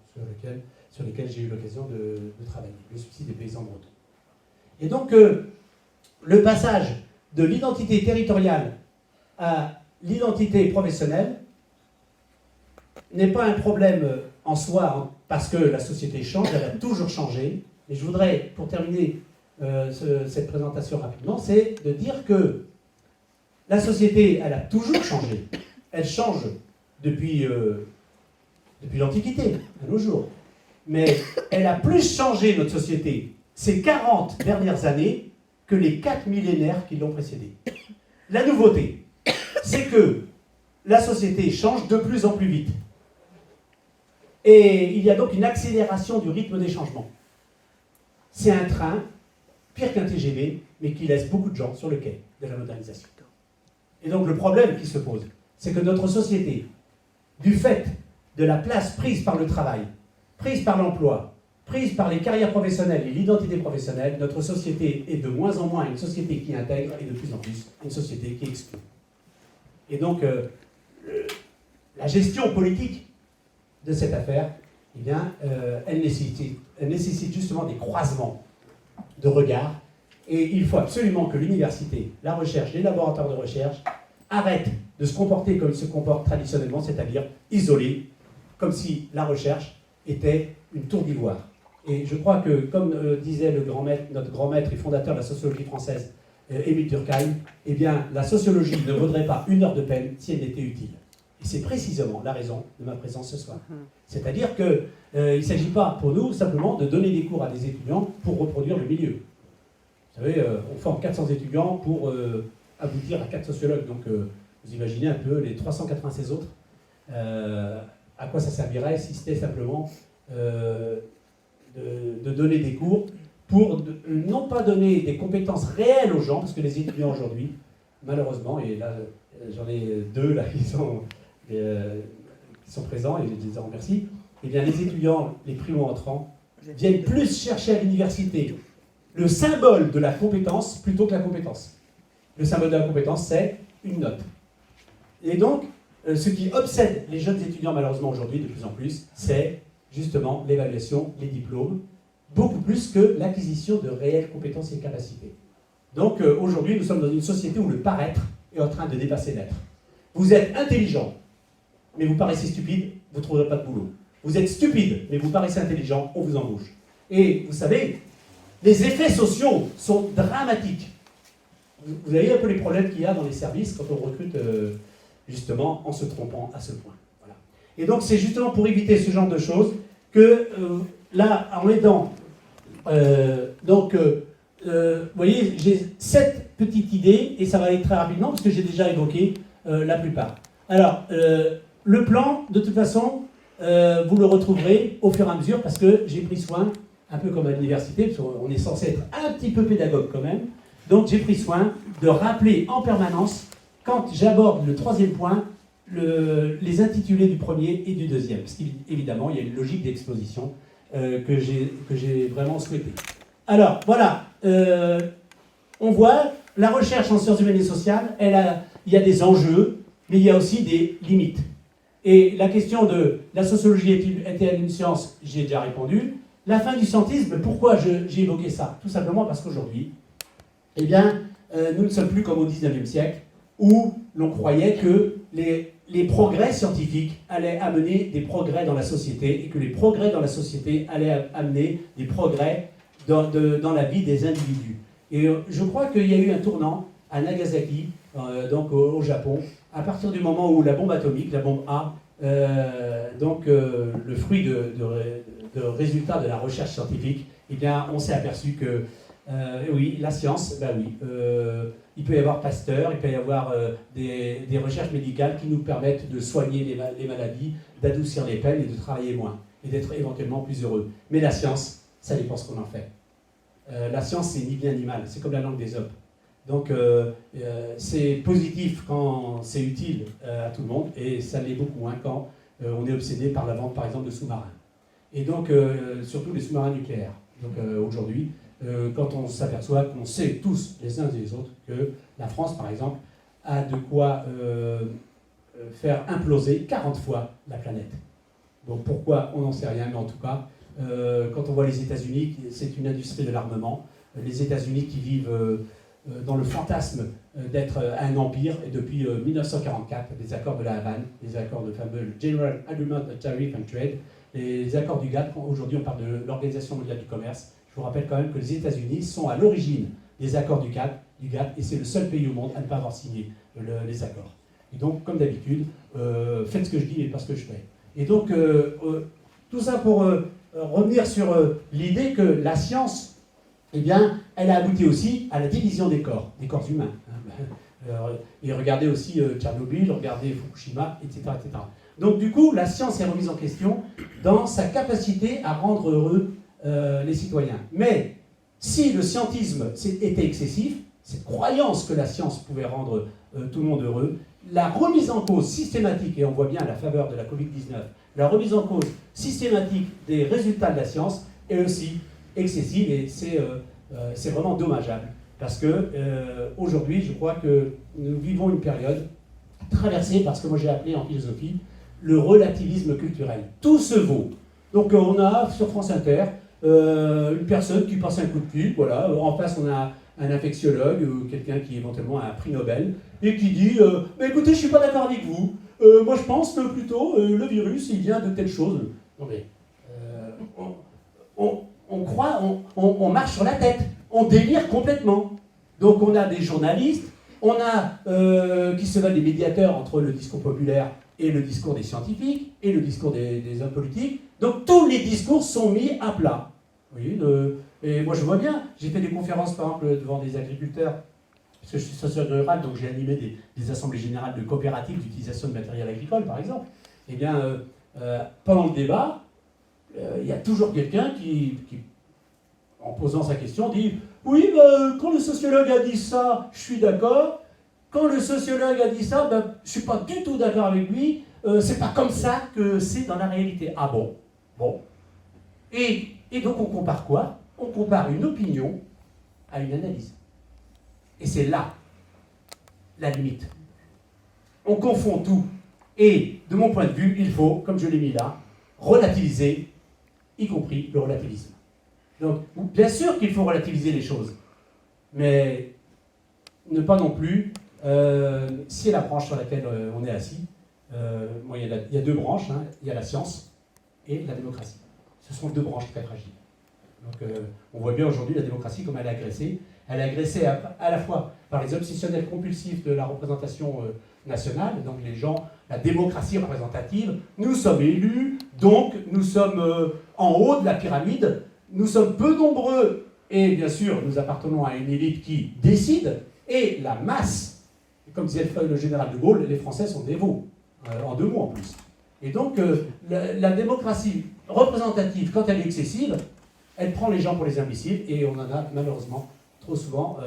sur lesquels j'ai eu l'occasion de travailler, le subside des paysans bretons. Et donc, le passage de l'identité territoriale à l'identité professionnelle n'est pas un problème en soi, parce que la société change, elle a toujours changé. Et je voudrais, pour terminer cette présentation rapidement, c'est de dire que la société, elle a toujours changé. Elle change depuis l'Antiquité, à nos jours. Mais elle a plus changé, notre société, ces 40 dernières années, que les 4 millénaires qui l'ont précédée. La nouveauté, c'est que la société change de plus en plus vite. Et il y a donc une accélération du rythme des changements. C'est un train, pire qu'un TGV, mais qui laisse beaucoup de gens sur le quai de la modernisation. Et donc le problème qui se pose, c'est que notre société, du fait de la place prise par le travail, prise par l'emploi, prise par les carrières professionnelles et l'identité professionnelle, notre société est de moins en moins une société qui intègre et de plus en plus une société qui exclut. Et donc, la gestion politique de cette affaire, eh bien, elle nécessite justement des croisements de regards. Et il faut absolument que l'université, la recherche, les laboratoires de recherche arrêtent de se comporter comme ils se comportent traditionnellement, c'est-à-dire isolés, comme si la recherche était une tour d'ivoire. Et je crois que, comme disait notre grand maître et fondateur de la sociologie française, Émile Durkheim, eh bien, la sociologie ne vaudrait pas une heure de peine si elle était utile. Et c'est précisément la raison de ma présence ce soir. C'est-à-dire qu'il ne s'agit pas pour nous simplement de donner des cours à des étudiants pour reproduire le milieu. Vous savez, on forme 400 étudiants pour aboutir à 4 sociologues. Donc, vous imaginez un peu les 396 autres, à quoi ça servirait si c'était simplement de donner des cours pour non pas donner des compétences réelles aux gens, parce que les étudiants aujourd'hui, malheureusement, et là j'en ai 2 là, qui sont présents, et je les en remercie, eh bien les étudiants, les primo-entrants, viennent plus chercher à l'université le symbole de la compétence plutôt que la compétence. Le symbole de la compétence, c'est une note. Et donc, ce qui obsède les jeunes étudiants, malheureusement aujourd'hui, de plus en plus, c'est justement l'évaluation, les diplômes, beaucoup plus que l'acquisition de réelles compétences et capacités. Donc aujourd'hui, nous sommes dans une société où le paraître est en train de dépasser l'être. Vous êtes intelligent, mais vous paraissez stupide, vous ne trouverez pas de boulot. Vous êtes stupide, mais vous paraissez intelligent, on vous embauche. Et vous savez, les effets sociaux sont dramatiques. Vous voyez un peu les problèmes qu'il y a dans les services quand on recrute justement en se trompant à ce point. Voilà. Et donc c'est justement pour éviter ce genre de choses que là, en aidant, vous voyez, j'ai 7 petites idées, et ça va aller très rapidement, parce que j'ai déjà évoqué la plupart. Alors, le plan, de toute façon, vous le retrouverez au fur et à mesure, parce que j'ai pris soin, un peu comme à l'université, parce qu'on est censé être un petit peu pédagogue quand même, donc j'ai pris soin de rappeler en permanence, quand j'aborde le 3e point, les intitulés du premier et du deuxième, parce qu'évidemment, il y a une logique d'exposition que j'ai vraiment souhaité. Alors, voilà, on voit, la recherche en sciences humaines et sociales, il y a des enjeux, mais il y a aussi des limites. Et la question de la sociologie est-elle une science, j'ai déjà répondu. La fin du scientisme, pourquoi j'ai évoqué ça? Tout simplement parce qu'aujourd'hui, eh bien, nous ne sommes plus comme au XIXe siècle, où l'on croyait que les progrès scientifiques allaient amener des progrès dans la société, et que les progrès dans la société allaient amener des progrès dans la vie des individus. Et je crois qu'il y a eu un tournant à Nagasaki, donc au Japon, à partir du moment où la bombe atomique, la bombe A, le fruit de résultats de la recherche scientifique, eh bien, on s'est aperçu que oui, la science, ben oui, il peut y avoir Pasteur, il peut y avoir des recherches médicales qui nous permettent de soigner les maladies, d'adoucir les peines et de travailler moins, et d'être éventuellement plus heureux. Mais la science, ça dépend ce qu'on en fait. La science, c'est ni bien ni mal, c'est comme la langue d'Ésope. Donc, c'est positif quand c'est utile à tout le monde, et ça l'est beaucoup moins quand on est obsédé par la vente, par exemple, de sous-marins. Et donc, surtout les sous-marins nucléaires. Donc, aujourd'hui, quand on s'aperçoit qu'on sait tous, les uns et les autres, que la France, par exemple, a de quoi faire imploser 40 fois la planète. Donc pourquoi, on n'en sait rien, mais en tout cas, quand on voit les États-Unis, c'est une industrie de l'armement. Les États-Unis qui vivent dans le fantasme d'être un empire, et depuis 1944, les accords de la Havane, les accords de fameux General Agreement on Tariff and Trade, les accords du GATT, aujourd'hui on parle de l'Organisation mondiale du commerce. Je vous rappelle quand même que les États-Unis sont à l'origine des accords du GATT, et c'est le seul pays au monde à ne pas avoir signé les accords. Et donc, comme d'habitude, faites ce que je dis et pas ce que je fais. Et donc, tout ça pour revenir sur l'idée que la science, eh bien, elle a abouti aussi à la division des corps humains. Et regardez aussi Tchernobyl, regardez Fukushima, etc., etc. Donc, du coup, la science est remise en question dans sa capacité à rendre heureux les citoyens. Mais si le scientisme était excessif, cette croyance que la science pouvait rendre tout le monde heureux, la remise en cause systématique, et on voit bien à la faveur de la Covid-19, la remise en cause systématique des résultats de la science est aussi excessive, et c'est vraiment dommageable. Parce que aujourd'hui, je crois que nous vivons une période traversée par ce que moi j'ai appelé en philosophie le relativisme culturel. Tout se vaut. Donc on a sur France Inter une personne qui passe un coup de fil, voilà, en face on a un infectiologue ou quelqu'un qui éventuellement a un prix Nobel et qui dit mais écoutez, je ne suis pas d'accord avec vous, moi je pense que plutôt le virus il vient de telle chose. Non mais on croit, on marche sur la tête, on délire complètement. Donc on a des journalistes, on a qui se veulent des médiateurs entre le discours populaire et le discours des scientifiques et le discours des hommes politiques. Donc tous les discours sont mis à plat. Oui, et moi je vois bien, j'ai fait des conférences par exemple devant des agriculteurs, parce que je suis sociologue rural, donc j'ai animé des assemblées générales de coopératives d'utilisation de matériel agricole par exemple. Eh bien, pendant le débat, il y a toujours quelqu'un qui, en posant sa question, dit « Oui, quand le sociologue a dit ça, je suis d'accord. Quand le sociologue a dit ça, je ne suis pas du tout d'accord avec lui. C'est pas comme ça que c'est dans la réalité. » Ah bon? Bon. Et donc on compare quoi? On compare une opinion à une analyse. Et c'est là la limite. On confond tout. Et de mon point de vue, il faut, comme je l'ai mis là, relativiser, y compris le relativisme. Donc, bien sûr qu'il faut relativiser les choses, mais ne pas non plus scier la branche sur laquelle on est assis. Bon, il y a deux branches, hein. Il y a la science et la démocratie. Ce sont deux branches très fragiles. Donc, on voit bien aujourd'hui la démocratie comme elle est agressée. Elle est agressée à la fois par les obsessionnels compulsifs de la représentation nationale, donc les gens, la démocratie représentative. Nous sommes élus, donc nous sommes en haut de la pyramide. Nous sommes peu nombreux et bien sûr nous appartenons à une élite qui décide, et la masse, comme disait le général de Gaulle, les Français sont des veaux, en 2 mots en plus. Et donc la démocratie représentative, quand elle est excessive, elle prend les gens pour les imbéciles, et on en a malheureusement trop souvent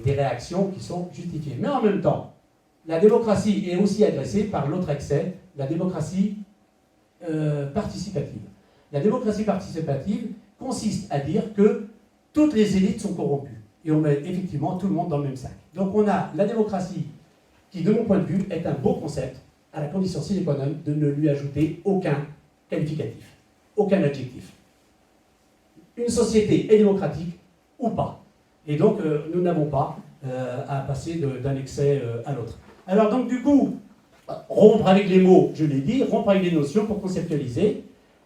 des réactions qui sont justifiées. Mais en même temps, la démocratie est aussi agressée par l'autre excès, la démocratie participative. La démocratie participative consiste à dire que toutes les élites sont corrompues. Et on met effectivement tout le monde dans le même sac. Donc on a la démocratie qui, de mon point de vue, est un beau concept, à la condition sine qua non de ne lui ajouter aucun qualificatif, aucun adjectif. Une société est démocratique ou pas. Et donc nous n'avons pas à passer d'un excès à l'autre. Alors donc du coup, rompre avec les mots, je l'ai dit, rompre avec les notions pour conceptualiser.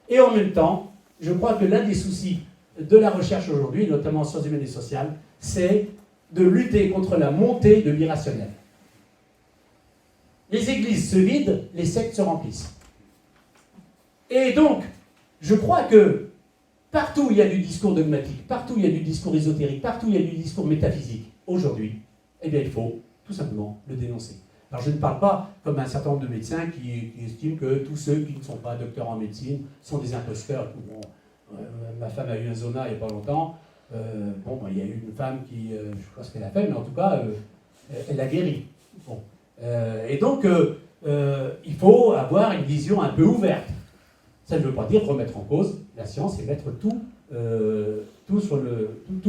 Et en même temps, je crois que l'un des soucis de la recherche aujourd'hui, notamment en sciences humaines et sociales, c'est de lutter contre la montée de l'irrationnel. Les églises se vident, les sectes se remplissent. Et donc, je crois que partout où il y a du discours dogmatique, partout où il y a du discours ésotérique, partout où il y a du discours métaphysique, aujourd'hui, eh bien il faut tout simplement le dénoncer. Alors je ne parle pas comme un certain nombre de médecins qui estiment que tous ceux qui ne sont pas docteurs en médecine sont des imposteurs. Bon, ma femme a eu un zona il n'y a pas longtemps. Il y a eu une femme qui, je ne sais pas ce qu'elle a fait, mais en tout cas, elle a guéri. Bon. Et donc, il faut avoir une vision un peu ouverte. Ça ne veut pas dire remettre en cause la science et mettre tout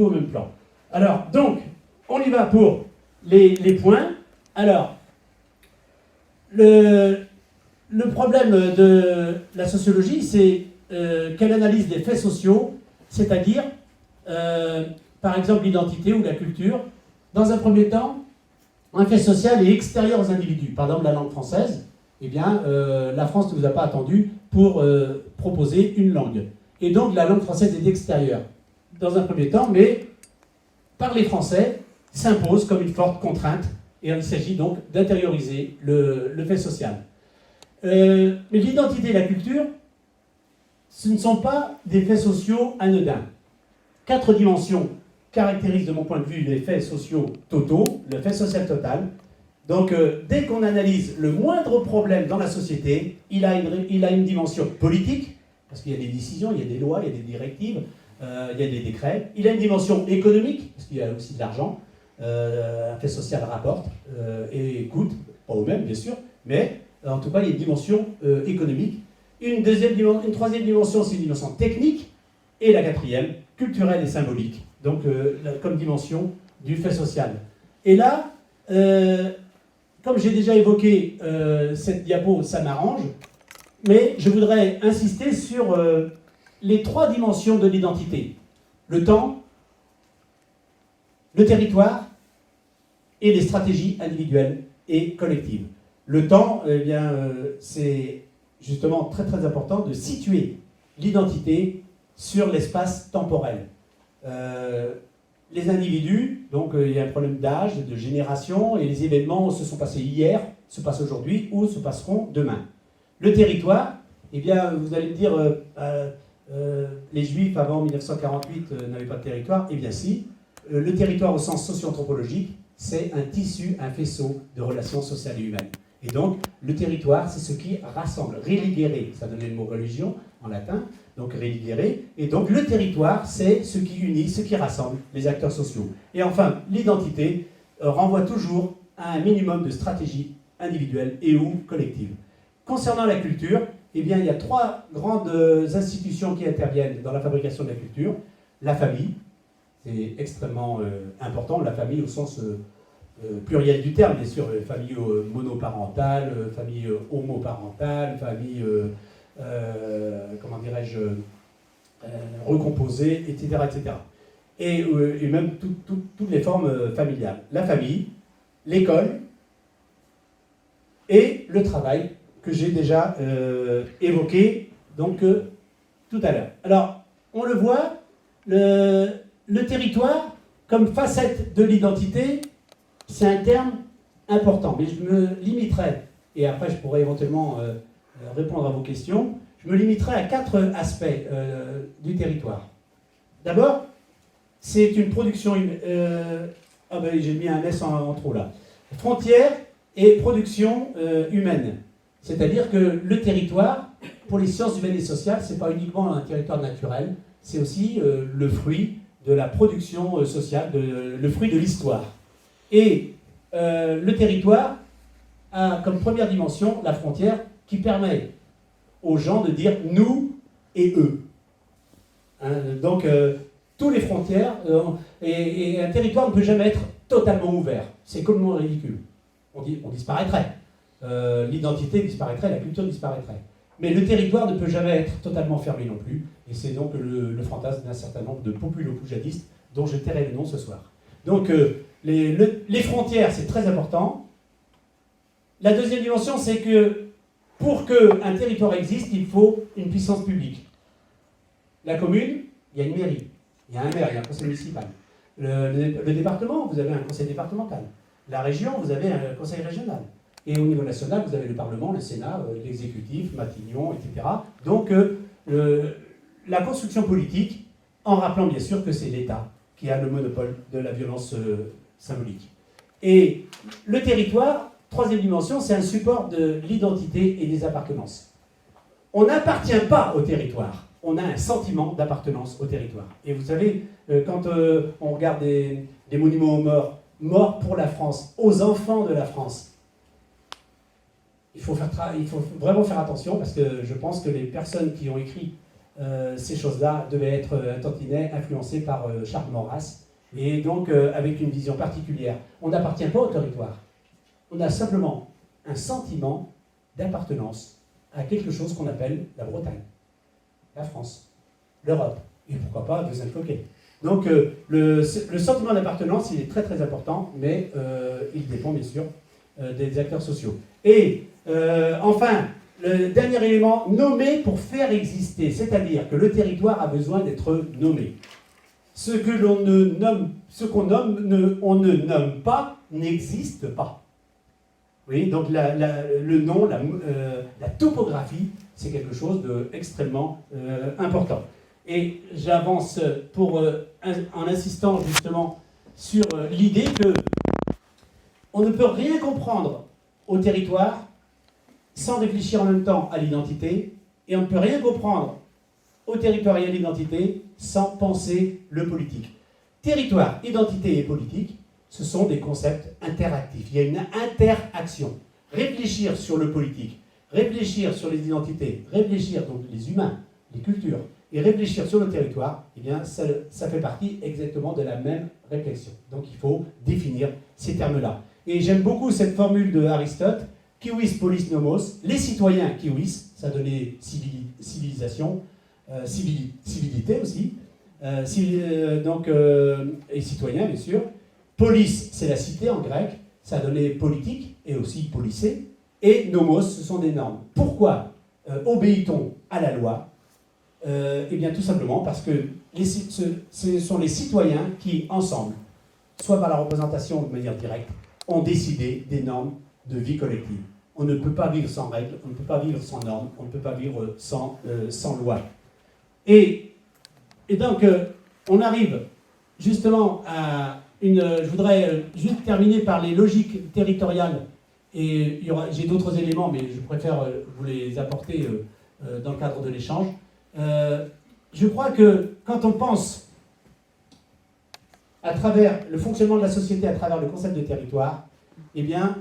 au même plan. Alors, donc, on y va pour les points. Alors, le problème de la sociologie, c'est qu'elle analyse des faits sociaux, c'est-à-dire, par exemple, l'identité ou la culture. Dans un premier temps, un fait social est extérieur aux individus. Par exemple, la langue française, eh bien, la France ne vous a pas attendu pour proposer une langue. Et donc, la langue française est extérieure, dans un premier temps, mais par les Français, s'impose comme une forte contrainte. Et il s'agit donc d'intérioriser le fait social. Mais l'identité et la culture, ce ne sont pas des faits sociaux anodins. 4 dimensions caractérisent, de mon point de vue, les faits sociaux totaux, le fait social total. Donc, dès qu'on analyse le moindre problème dans la société, il a une dimension politique, parce qu'il y a des décisions, il y a des lois, il y a des directives, il y a des décrets. Il a une dimension économique, parce qu'il y a aussi de l'argent. Un fait social rapporte et coûte, pas au même bien sûr, mais en tout cas il y a une dimension économique. Une troisième dimension, c'est une dimension technique, et la quatrième, culturelle et symbolique, donc comme dimension du fait social. Et là, comme j'ai déjà évoqué cette diapo, ça m'arrange, mais je voudrais insister sur les 3 dimensions de l'identité. Le temps, le territoire et les stratégies individuelles et collectives. Le temps, eh bien, c'est justement très très important de situer l'identité sur l'espace temporel. Les individus, donc il y a un problème d'âge, de génération, et les événements se sont passés hier, se passent aujourd'hui ou se passeront demain. Le territoire, eh bien, vous allez me dire, les Juifs avant 1948 n'avaient pas de territoire. Eh bien si, le territoire au sens socio-anthropologique, c'est un tissu, un faisceau de relations sociales et humaines. Et donc, le territoire, c'est ce qui rassemble. Religere, ça donnait le mot religion en latin, donc religere. Et donc, le territoire, c'est ce qui unit, ce qui rassemble les acteurs sociaux. Et enfin, l'identité renvoie toujours à un minimum de stratégie individuelle et ou collective. Concernant la culture, eh bien, il y a 3 grandes institutions qui interviennent dans la fabrication de la culture. La famille, c'est extrêmement important, la famille au sens pluriel du terme, bien sûr, famille monoparentale, famille homoparentale, famille, comment dirais-je, recomposée, etc., etc. Et même toutes les formes familiales. La famille, l'école et le travail, que j'ai déjà évoqué donc, tout à l'heure. Alors, on le voit, le territoire, comme facette de l'identité, c'est un terme important, mais je me limiterai, et après je pourrai éventuellement répondre à vos questions, je me limiterai à 4 aspects du territoire. D'abord, c'est une production... ah ben j'ai mis un S en trop là. Frontières et production humaine. C'est-à-dire que le territoire, pour les sciences humaines et sociales, ce n'est pas uniquement un territoire naturel, c'est aussi le fruit de la production sociale, le fruit de l'histoire. Et le territoire a comme première dimension la frontière qui permet aux gens de dire nous et eux. Hein, donc, tous les frontières, et un territoire ne peut jamais être totalement ouvert. C'est complètement ridicule. On disparaîtrait. L'identité disparaîtrait, la culture disparaîtrait. Mais le territoire ne peut jamais être totalement fermé non plus. Et c'est donc le fantasme d'un certain nombre de populo-poujadistes dont je tairai le nom ce soir. Donc, les frontières, c'est très important. La deuxième dimension, c'est que pour qu'un territoire existe, il faut une puissance publique. La commune, il y a une mairie, il y a un maire, il y a un conseil municipal. Le département, vous avez un conseil départemental. La région, vous avez un conseil régional. Et au niveau national, vous avez le Parlement, le Sénat, l'exécutif, Matignon, etc. Donc, la construction politique, en rappelant bien sûr que c'est l'État qui a le monopole de la violence symbolique. Et le territoire, troisième dimension, c'est un support de l'identité et des appartenances. On n'appartient pas au territoire, on a un sentiment d'appartenance au territoire. Et vous savez, quand on regarde des monuments aux morts, morts pour la France, aux enfants de la France, il faut vraiment faire attention parce que je pense que les personnes qui ont écrit ces choses-là devaient être un tantinet influencées par Charles Maurras et donc avec une vision particulière. On n'appartient pas au territoire. On a simplement un sentiment d'appartenance à quelque chose qu'on appelle la Bretagne, la France, l'Europe, et pourquoi pas de Saint-Cloquet. Donc le sentiment d'appartenance, il est très très important, mais il dépend bien sûr des acteurs sociaux. Et enfin, le dernier élément, nommer pour faire exister, c'est-à-dire que le territoire a besoin d'être nommé. Ce que l'on ne nomme, ce qu'on nomme, on ne nomme pas, n'existe pas. Oui, donc le nom, la topographie, c'est quelque chose d'extrêmement important. Et j'avance en insistant justement sur l'idée que on ne peut rien comprendre au territoire sans réfléchir en même temps à l'identité, et on ne peut rien comprendre au territoire et à l'identité sans penser le politique. Territoire, identité et politique, ce sont des concepts interactifs. Il y a une interaction. Réfléchir sur le politique, réfléchir sur les identités, réfléchir donc les humains, les cultures, et réfléchir sur le territoire, eh bien, ça fait partie exactement de la même réflexion. Donc il faut définir ces termes-là. Et j'aime beaucoup cette formule de Aristote, civis polis nomos, les citoyens civis, ça donnait civilisation, civilité aussi, et citoyens bien sûr. Polis, c'est la cité en grec, ça donnait politique et aussi policé, et nomos, ce sont des normes. Pourquoi obéit-on à la loi? Eh bien tout simplement parce que ce sont les citoyens qui, ensemble, soit par la représentation ou de manière directe, ont décidé des normes de vie collective. On ne peut pas vivre sans règles, on ne peut pas vivre sans normes, on ne peut pas vivre sans loi. Et donc, on arrive justement à je voudrais juste terminer par les logiques territoriales, et j'ai d'autres éléments, mais je préfère vous les apporter dans le cadre de l'échange. Je crois que quand on pense à travers le fonctionnement de la société, à travers le concept de territoire, eh bien,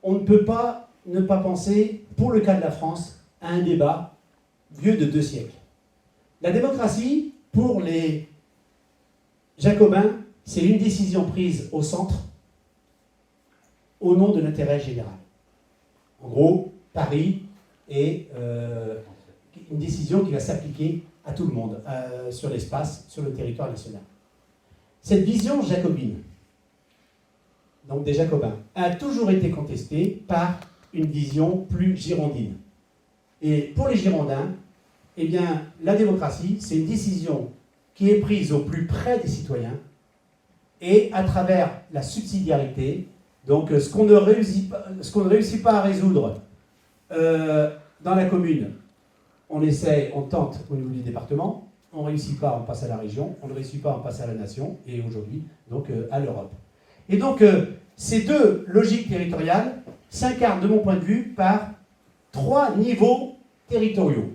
on ne peut pas ne pas penser, pour le cas de la France, à un débat vieux de 2 siècles. La démocratie, pour les Jacobins, c'est une décision prise au centre, au nom de l'intérêt général. En gros, Paris est une décision qui va s'appliquer à tout le monde, sur l'espace, sur le territoire national. Cette vision jacobine, donc des Jacobins, a toujours été contestée par une vision plus girondine. Et pour les Girondins, eh bien, la démocratie, c'est une décision qui est prise au plus près des citoyens et à travers la subsidiarité. Donc, ce qu'on ne réussit pas à résoudre dans la commune, on tente au niveau du département, on ne réussit pas, on passe à la région, on ne réussit pas, on passe à la nation, et aujourd'hui, donc, à l'Europe. Et donc, ces deux logiques territoriales s'incarnent, de mon point de vue, par 3 niveaux territoriaux.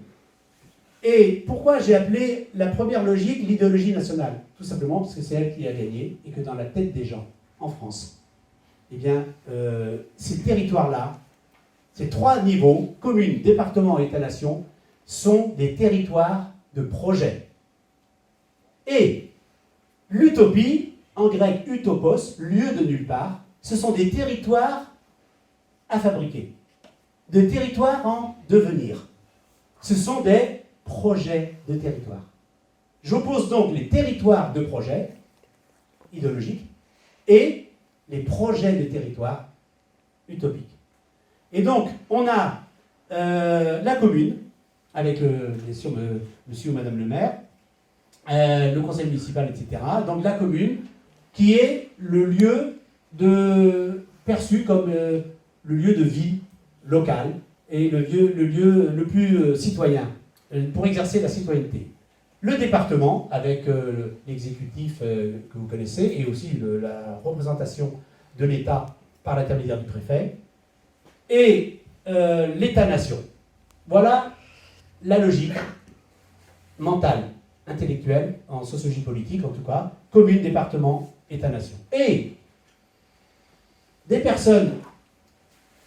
Et pourquoi j'ai appelé la première logique l'idéologie nationale? Tout simplement parce que c'est elle qui a gagné, et que dans la tête des gens, en France, eh bien, ces territoires-là, ces 3 niveaux, commune, département et État-nation, sont des territoires de projet. Et l'utopie, en grec utopos, lieu de nulle part, ce sont des territoires à fabriquer, des territoires en devenir. Ce sont des projets de territoire. J'oppose donc les territoires de projet idéologiques et les projets de territoire utopiques. Et donc, on a la commune, avec bien sûr monsieur ou madame le maire, le conseil municipal, etc. Donc la commune, qui est le lieu perçu comme le lieu de vie locale et le lieu le plus citoyen pour exercer la citoyenneté. Le département, avec l'exécutif que vous connaissez, et aussi la représentation de l'État par l'intermédiaire du préfet, et l'État-nation. Voilà la logique mentale, intellectuelle, en sociologie politique en tout cas, commune, département, État-nation. Et des personnes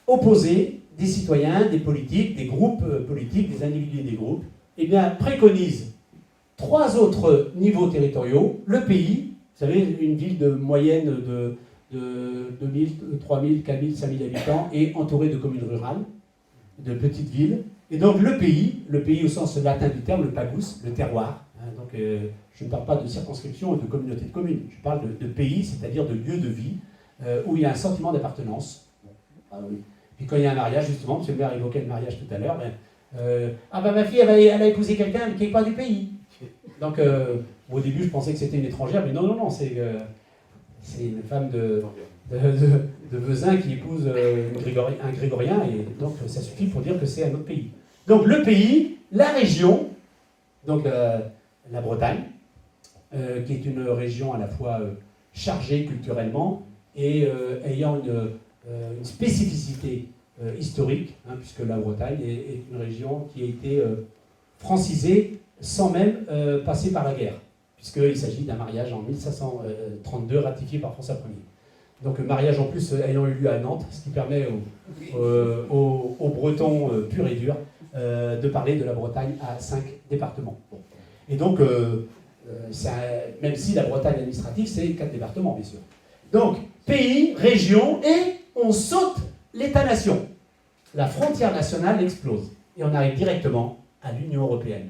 opposées, des citoyens, des politiques, des groupes politiques, des individus et des groupes, eh bien, préconisent 3 autres niveaux territoriaux. Le pays, vous savez, une ville de moyenne de de 2000, 3000, 4000, 5000 habitants et entouré de communes rurales, de petites villes. Et donc le pays au sens latin du terme, le pagus, le terroir. Hein, donc je ne parle pas de circonscription ou de communauté de communes, je parle de pays, c'est-à-dire de lieu de vie, où il y a un sentiment d'appartenance. Ah, oui. Puis quand il y a un mariage, justement, M. le maire évoquait le mariage tout à l'heure, ma fille, elle a épousé quelqu'un qui n'est pas du pays. Donc au début, je pensais que c'était une étrangère, mais non, c'est une femme de Vezin qui épouse un grégorien, et donc ça suffit pour dire que c'est un autre pays. Donc le pays, la région, donc la Bretagne, qui est une région à la fois chargée culturellement et ayant une spécificité historique, hein, puisque la Bretagne est une région qui a été francisée sans même passer par la guerre, puisqu'il s'agit d'un mariage en 1532 ratifié par François Ier. Donc le mariage en plus ayant eu lieu à Nantes, ce qui permet aux Bretons purs et durs de parler de la Bretagne à 5 départements. Bon. Et donc, même si la Bretagne administrative, c'est 4 départements, bien sûr. Donc, pays, région, et on saute l'État-nation. La frontière nationale explose. Et on arrive directement à l'Union européenne.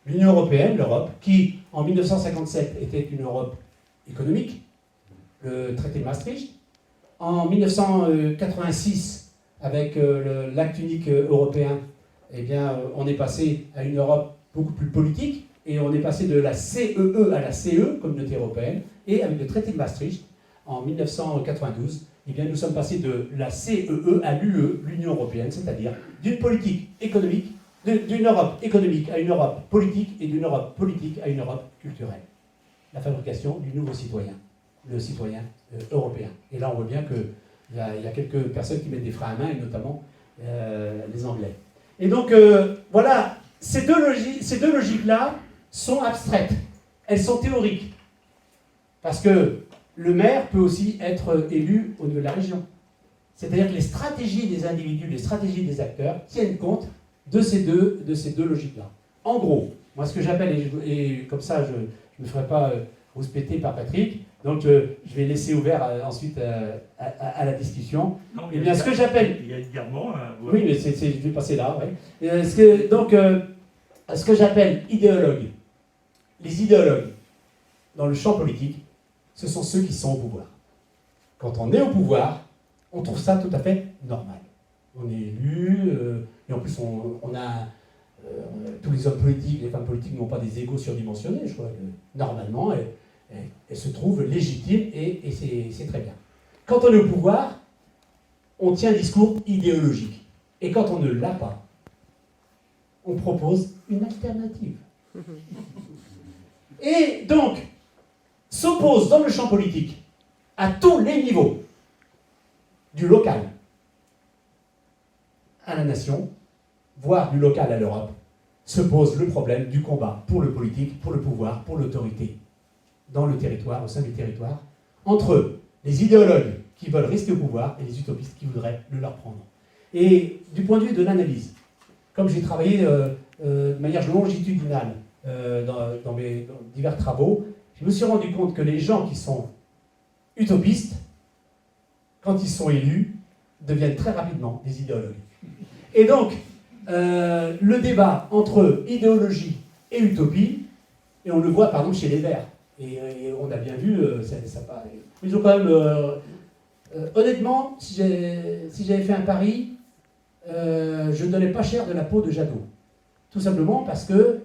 L'Union européenne, l'Europe, qui en 1957 était une Europe économique, le traité de Maastricht. En 1986, avec l'acte unique européen, eh bien, on est passé à une Europe beaucoup plus politique, et on est passé de la CEE à la CE, Communauté européenne, et avec le traité de Maastricht, en 1992, eh bien, nous sommes passés de la CEE à l'UE, l'Union européenne, c'est-à-dire d'une politique économique, d'une Europe économique à une Europe politique, et d'une Europe politique à une Europe culturelle. La fabrication du nouveau citoyen, le citoyen européen. Et là, on voit bien qu'il y a quelques personnes qui mettent des freins à main, et notamment les Anglais. Et donc, voilà, ces deux logiques-là sont abstraites. Elles sont théoriques. Parce que le maire peut aussi être élu au niveau de la région. C'est-à-dire que les stratégies des individus, les stratégies des acteurs tiennent compte de ces deux logiques-là. En gros, moi ce que j'appelle, et comme ça je ne me ferai pas rouspéter par Patrick, donc je vais laisser ouvert ensuite à la discussion. Non, Eh bien, ce que j'appelle... Il y a également... Oui, mais je vais passer là. Ouais. Ce que j'appelle idéologues, les idéologues dans le champ politique, ce sont ceux qui sont au pouvoir. Quand on est au pouvoir, on trouve ça tout à fait normal. On est élu, et en plus on a... tous les hommes politiques, les femmes politiques n'ont pas des égos surdimensionnés, je crois que normalement, elles se trouvent légitimes, et c'est très bien. Quand on est au pouvoir, on tient un discours idéologique. Et quand on ne l'a pas, on propose une alternative. Et donc, s'oppose dans le champ politique, à tous les niveaux, du local à la nation, voire du local à l'Europe, se pose le problème du combat pour le politique, pour le pouvoir, pour l'autorité, dans le territoire, au sein du territoire, entre les idéologues qui veulent rester au pouvoir et les utopistes qui voudraient le leur prendre. Et du point de vue de l'analyse, comme j'ai travaillé de manière longitudinale dans mes divers travaux, je me suis rendu compte que les gens qui sont utopistes, quand ils sont élus, deviennent très rapidement des idéologues. Et donc, le débat entre idéologie et utopie, et on le voit par exemple chez les Verts, et on a bien vu, ils ont quand même, honnêtement, si j'avais fait un pari, je ne donnais pas cher de la peau de Jadot. Tout simplement parce que,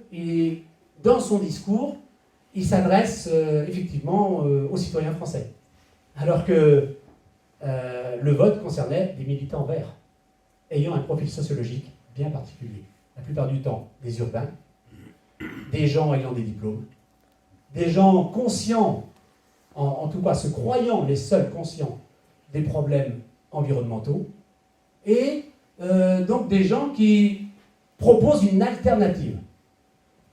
dans son discours, il s'adresse effectivement aux citoyens français. Alors que le vote concernait des militants verts, ayant un profil sociologique bien particulier. La plupart du temps, des urbains, des gens ayant des diplômes, des gens conscients, en tout cas se croyant les seuls conscients des problèmes environnementaux, et donc des gens qui proposent une alternative.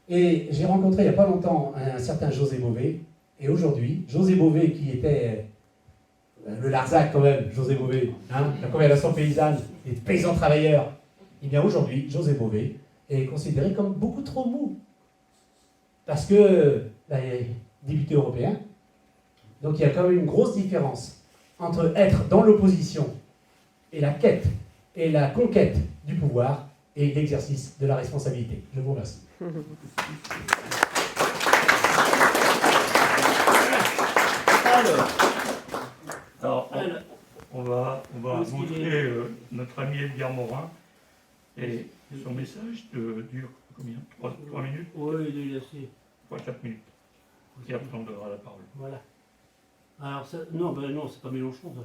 Et j'ai rencontré il n'y a pas longtemps un certain José Bové, et aujourd'hui, José Bové qui était le Larzac quand même, José Bové, la Confédération paysanne, les paysans travailleurs, et bien aujourd'hui, José Bové est considéré comme beaucoup trop mou. Parce que il est député européen, donc il y a quand même une grosse différence entre être dans l'opposition et la quête et la conquête du pouvoir et l'exercice de la responsabilité. Je vous remercie. Alors, on va Où est-ce qu'il montrer est notre ami Edgar Morin. Et son message dure combien 3 minutes Oui, il est assez. 3-4 minutes. Et après, on donnera la parole. Voilà. Alors, ça, non, non, c'est pas Mélenchon, ça.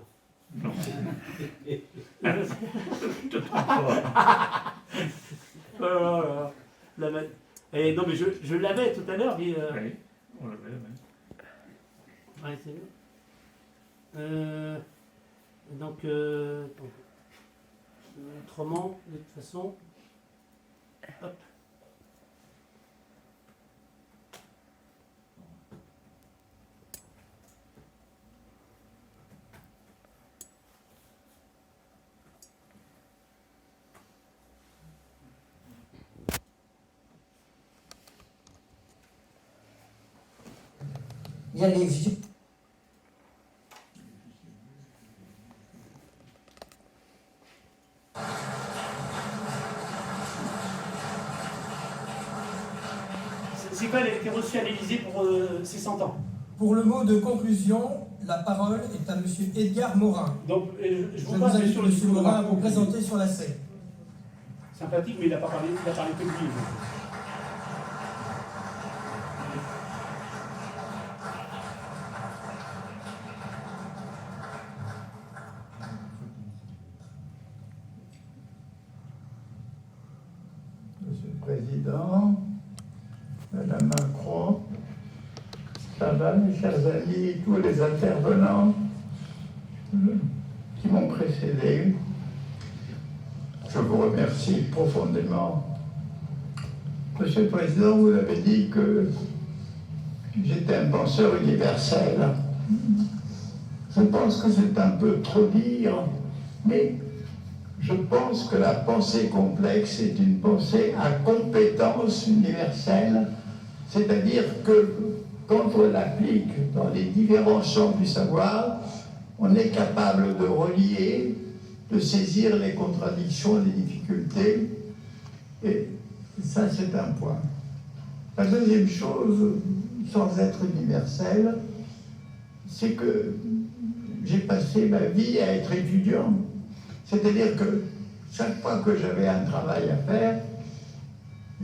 Non. Je te trompe pas. Voilà. Et non, mais je l'avais tout à l'heure, mais. Oui, on l'avait, mais... Ouais, c'est bien. Donc, autrement, de toute façon. Hop. Il y a les vieux. C'est quoi, elle a été reçue à l'Élysée pour ses 100 ans. Pour le mot de conclusion, la parole est à M. Edgar Morin. Donc, je Je vous vous passe invite sur le M. discours de Morin à Macron. vous présenter sur la scène. Sympathique, mais il n'a pas parlé, il a parlé que de lui. Monsieur le Président, Madame Macron, ça va, mes chers amis, tous les intervenants qui m'ont précédé, je vous remercie profondément. Monsieur le Président, vous avez dit que j'étais un penseur universel. Je pense que c'est un peu trop dire, mais je pense que la pensée complexe est une pensée à compétence universelle, c'est-à-dire que quand on l'applique dans les différents champs du savoir, on est capable de relier, de saisir les contradictions, les difficultés, et ça c'est un point. La deuxième chose, sans être universelle, c'est que j'ai passé ma vie à être étudiant. C'est-à-dire que chaque fois que j'avais un travail à faire,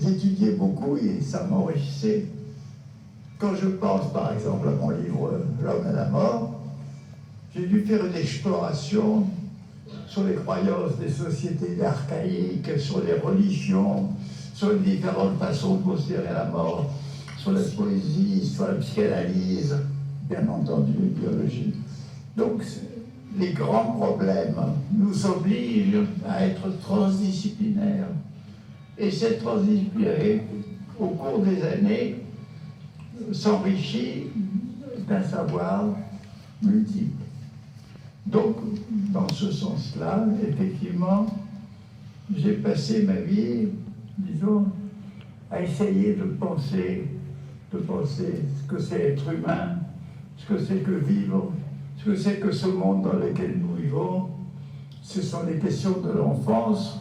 j'étudiais beaucoup et ça m'enrichissait. Quand je pense par exemple à mon livre L'homme et la mort, j'ai dû faire une exploration sur les croyances des sociétés archaïques, sur les religions, sur les différentes façons de considérer la mort, sur la poésie, sur la psychanalyse, bien entendu, la biologie. Donc, les grands problèmes nous obligent à être transdisciplinaires. Et cette transdisciplinarité, au cours des années, s'enrichit d'un savoir multiple. Donc, dans ce sens-là, effectivement, j'ai passé ma vie, disons, à essayer de penser ce que c'est être humain, ce que c'est que vivre, ce que c'est que ce monde dans lequel nous vivons. Ce sont les questions de l'enfance,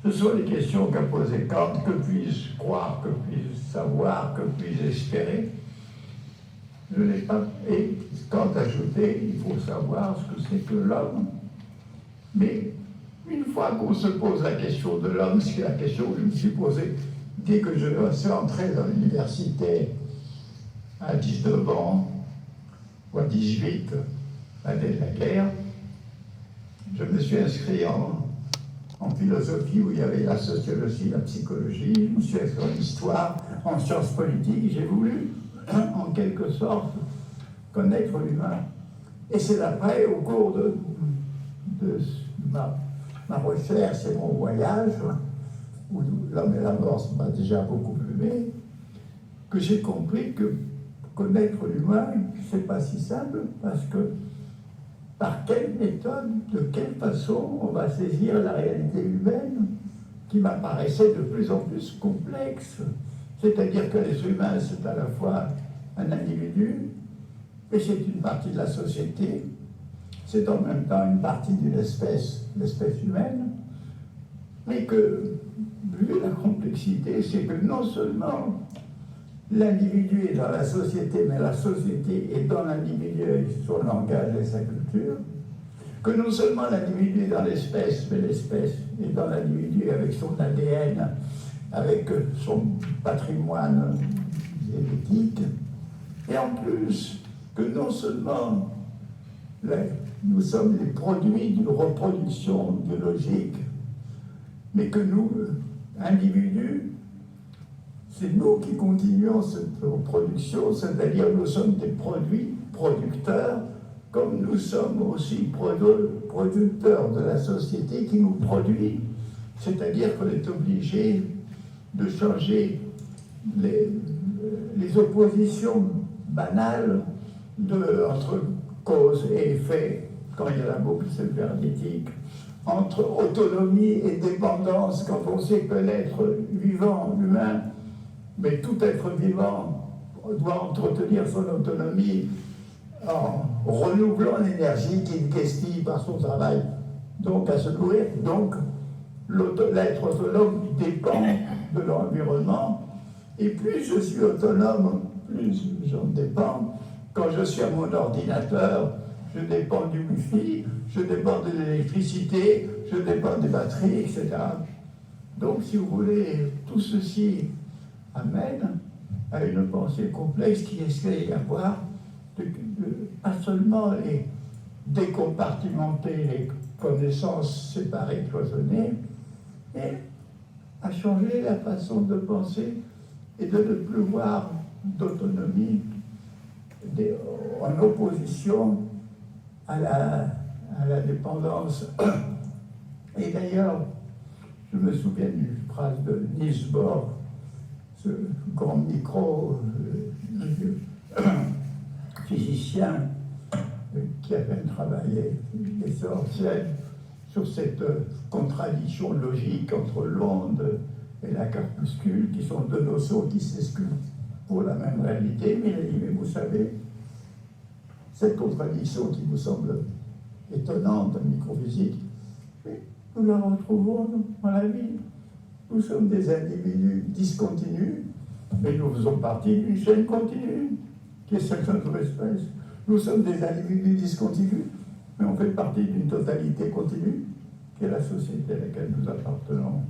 ce sont les questions qu'a posées Kant, que puis-je croire, que puis-je savoir, que puis-je espérer. Je n'ai pas... Et Kant ajoutait, il faut savoir ce que c'est que l'homme. Mais une fois qu'on se pose la question de l'homme, c'est la question que je me suis posée dès que je suis entré dans l'université à 19 ans, ou à 18, l'année de la guerre, je me suis inscrit en philosophie où il y avait la sociologie, la psychologie, je me suis inscrit en histoire, en sciences politiques, j'ai voulu, en quelque sorte, connaître l'humain. Et c'est après, au cours de ma recherche et mon voyage, où l'homme et la mort m'a déjà beaucoup aimé, que j'ai compris que connaître l'humain, c'est pas si simple, parce que par quelle méthode, de quelle façon on va saisir la réalité humaine qui m'apparaissait de plus en plus complexe. C'est-à-dire que les humains, c'est à la fois un individu, et c'est une partie de la société, c'est en même temps une partie d'une espèce, l'espèce humaine, mais que, vu la complexité, c'est que non seulement l'individu est dans la société, mais la société est dans l'individu avec son langage et sa culture, que non seulement l'individu est dans l'espèce, mais l'espèce est dans l'individu avec son ADN, avec son patrimoine génétique, et en plus que non seulement nous sommes les produits d'une reproduction biologique, mais que nous, individus, c'est nous qui continuons cette reproduction, c'est-à-dire nous sommes des produits, producteurs, comme nous sommes aussi producteurs de la société qui nous produit. C'est-à-dire qu'on est obligé de changer les oppositions banales entre cause et effet, quand il y a la boucle cybernétique, entre autonomie et dépendance, quand on sait que l'être vivant, humain, mais tout être vivant doit entretenir son autonomie en renouvelant l'énergie qu'il gaspille par son travail, donc à se nourrir. Donc, l'être autonome dépend de l'environnement, et plus je suis autonome, plus j'en dépends. Quand je suis à mon ordinateur, je dépends du Wi-Fi, je dépends de l'électricité, je dépends des batteries, etc. Donc, si vous voulez, tout ceci amène à une pensée complexe qui essaie d'avoir pas seulement les décompartimenter les connaissances séparées, cloisonnées, mais à changer la façon de penser et de ne plus voir d'autonomie en opposition à la dépendance. Et d'ailleurs, je me souviens d'une phrase de Niels Bohr, ce grand physicien qui a même travaillé essentiel sur cette contradiction logique entre l'onde et la corpuscule, qui sont deux notions qui s'excluent pour la même réalité. Mais il a dit, mais vous savez, cette contradiction qui vous semble étonnante en microphysique, nous la retrouvons dans la vie. Nous sommes des individus discontinus, mais nous faisons partie d'une chaîne continue, qui est celle de notre espèce. Nous sommes des individus discontinus, mais on fait partie d'une totalité continue, qui est la société à laquelle nous appartenons.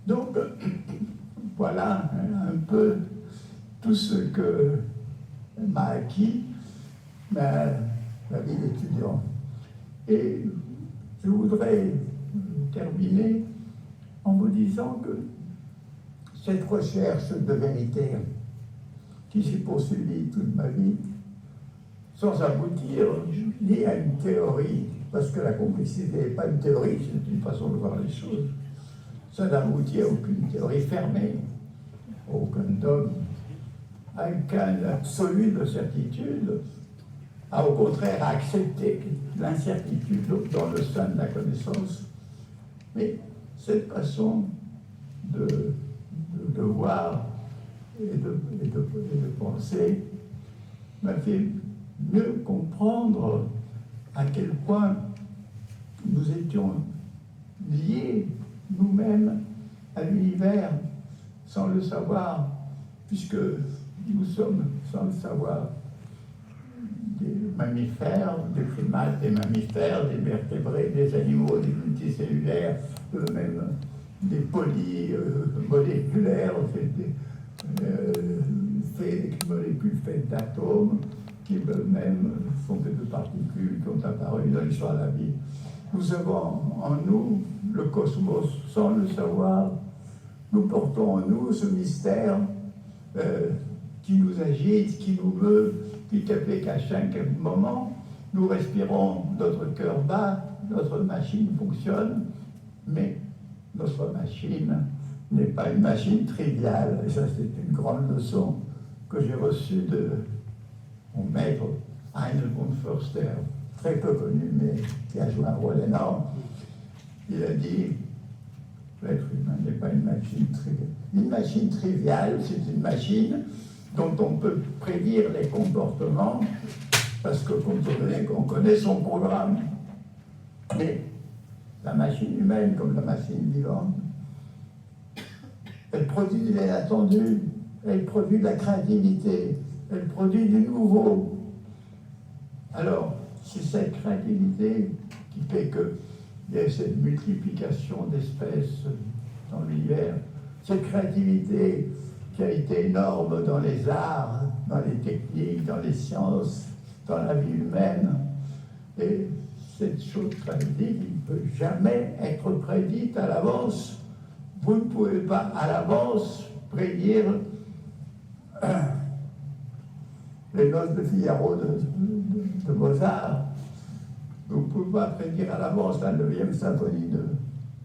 Donc, voilà un peu tout ce que m'a acquis ma vie d'étudiant. Et je voudrais terminer en vous disant que cette recherche de vérité qui s'est poursuivie toute ma vie, sans aboutir ni à une théorie, parce que la complexité n'est pas une théorie, c'est une façon de voir les choses, ça n'aboutit à aucune théorie fermée, à aucun dogme, à aucun absolu de certitude, à au contraire à accepter l'incertitude dans le sein de la connaissance. Mais cette façon de voir et de penser m'a fait mieux comprendre à quel point nous étions liés nous-mêmes à l'univers sans le savoir, puisque nous sommes, sans le savoir, des mammifères, des primates, des mammifères, des vertébrés, des animaux, des multicellulaires, même des polymoléculaires, des molécules faites d'atomes, qui eux-mêmes sont faits de particules qui ont apparu dans l'histoire de la vie. Nous avons en nous le cosmos sans le savoir. Nous portons en nous ce mystère qui nous agite, qui nous veut, qui fait qu'à chaque moment, nous respirons, notre cœur bat, notre machine fonctionne, mais notre machine n'est pas une machine triviale. Et ça, c'est une grande leçon que j'ai reçue de mon maître, Heinrich von Förster, très peu connu, mais qui a joué un rôle énorme. Il a dit, l'être humain n'est pas une machine triviale. Une machine triviale, c'est une machine dont on peut prédire les comportements parce que compte donné qu'on connaît son programme. Mais la machine humaine, comme la machine vivante, elle produit de l'inattendu, elle produit de la créativité, elle produit du nouveau. Alors, c'est cette créativité qui fait qu'il y a cette multiplication d'espèces dans l'univers, cette créativité qui a été énorme dans les arts, dans les techniques, dans les sciences, dans la vie humaine. Et cette chose créative, il ne peut jamais être prédite à l'avance. Vous ne pouvez pas à l'avance prédire les noces de Figaro de Mozart. Vous ne pouvez pas prédire à l'avance la 9e symphonie de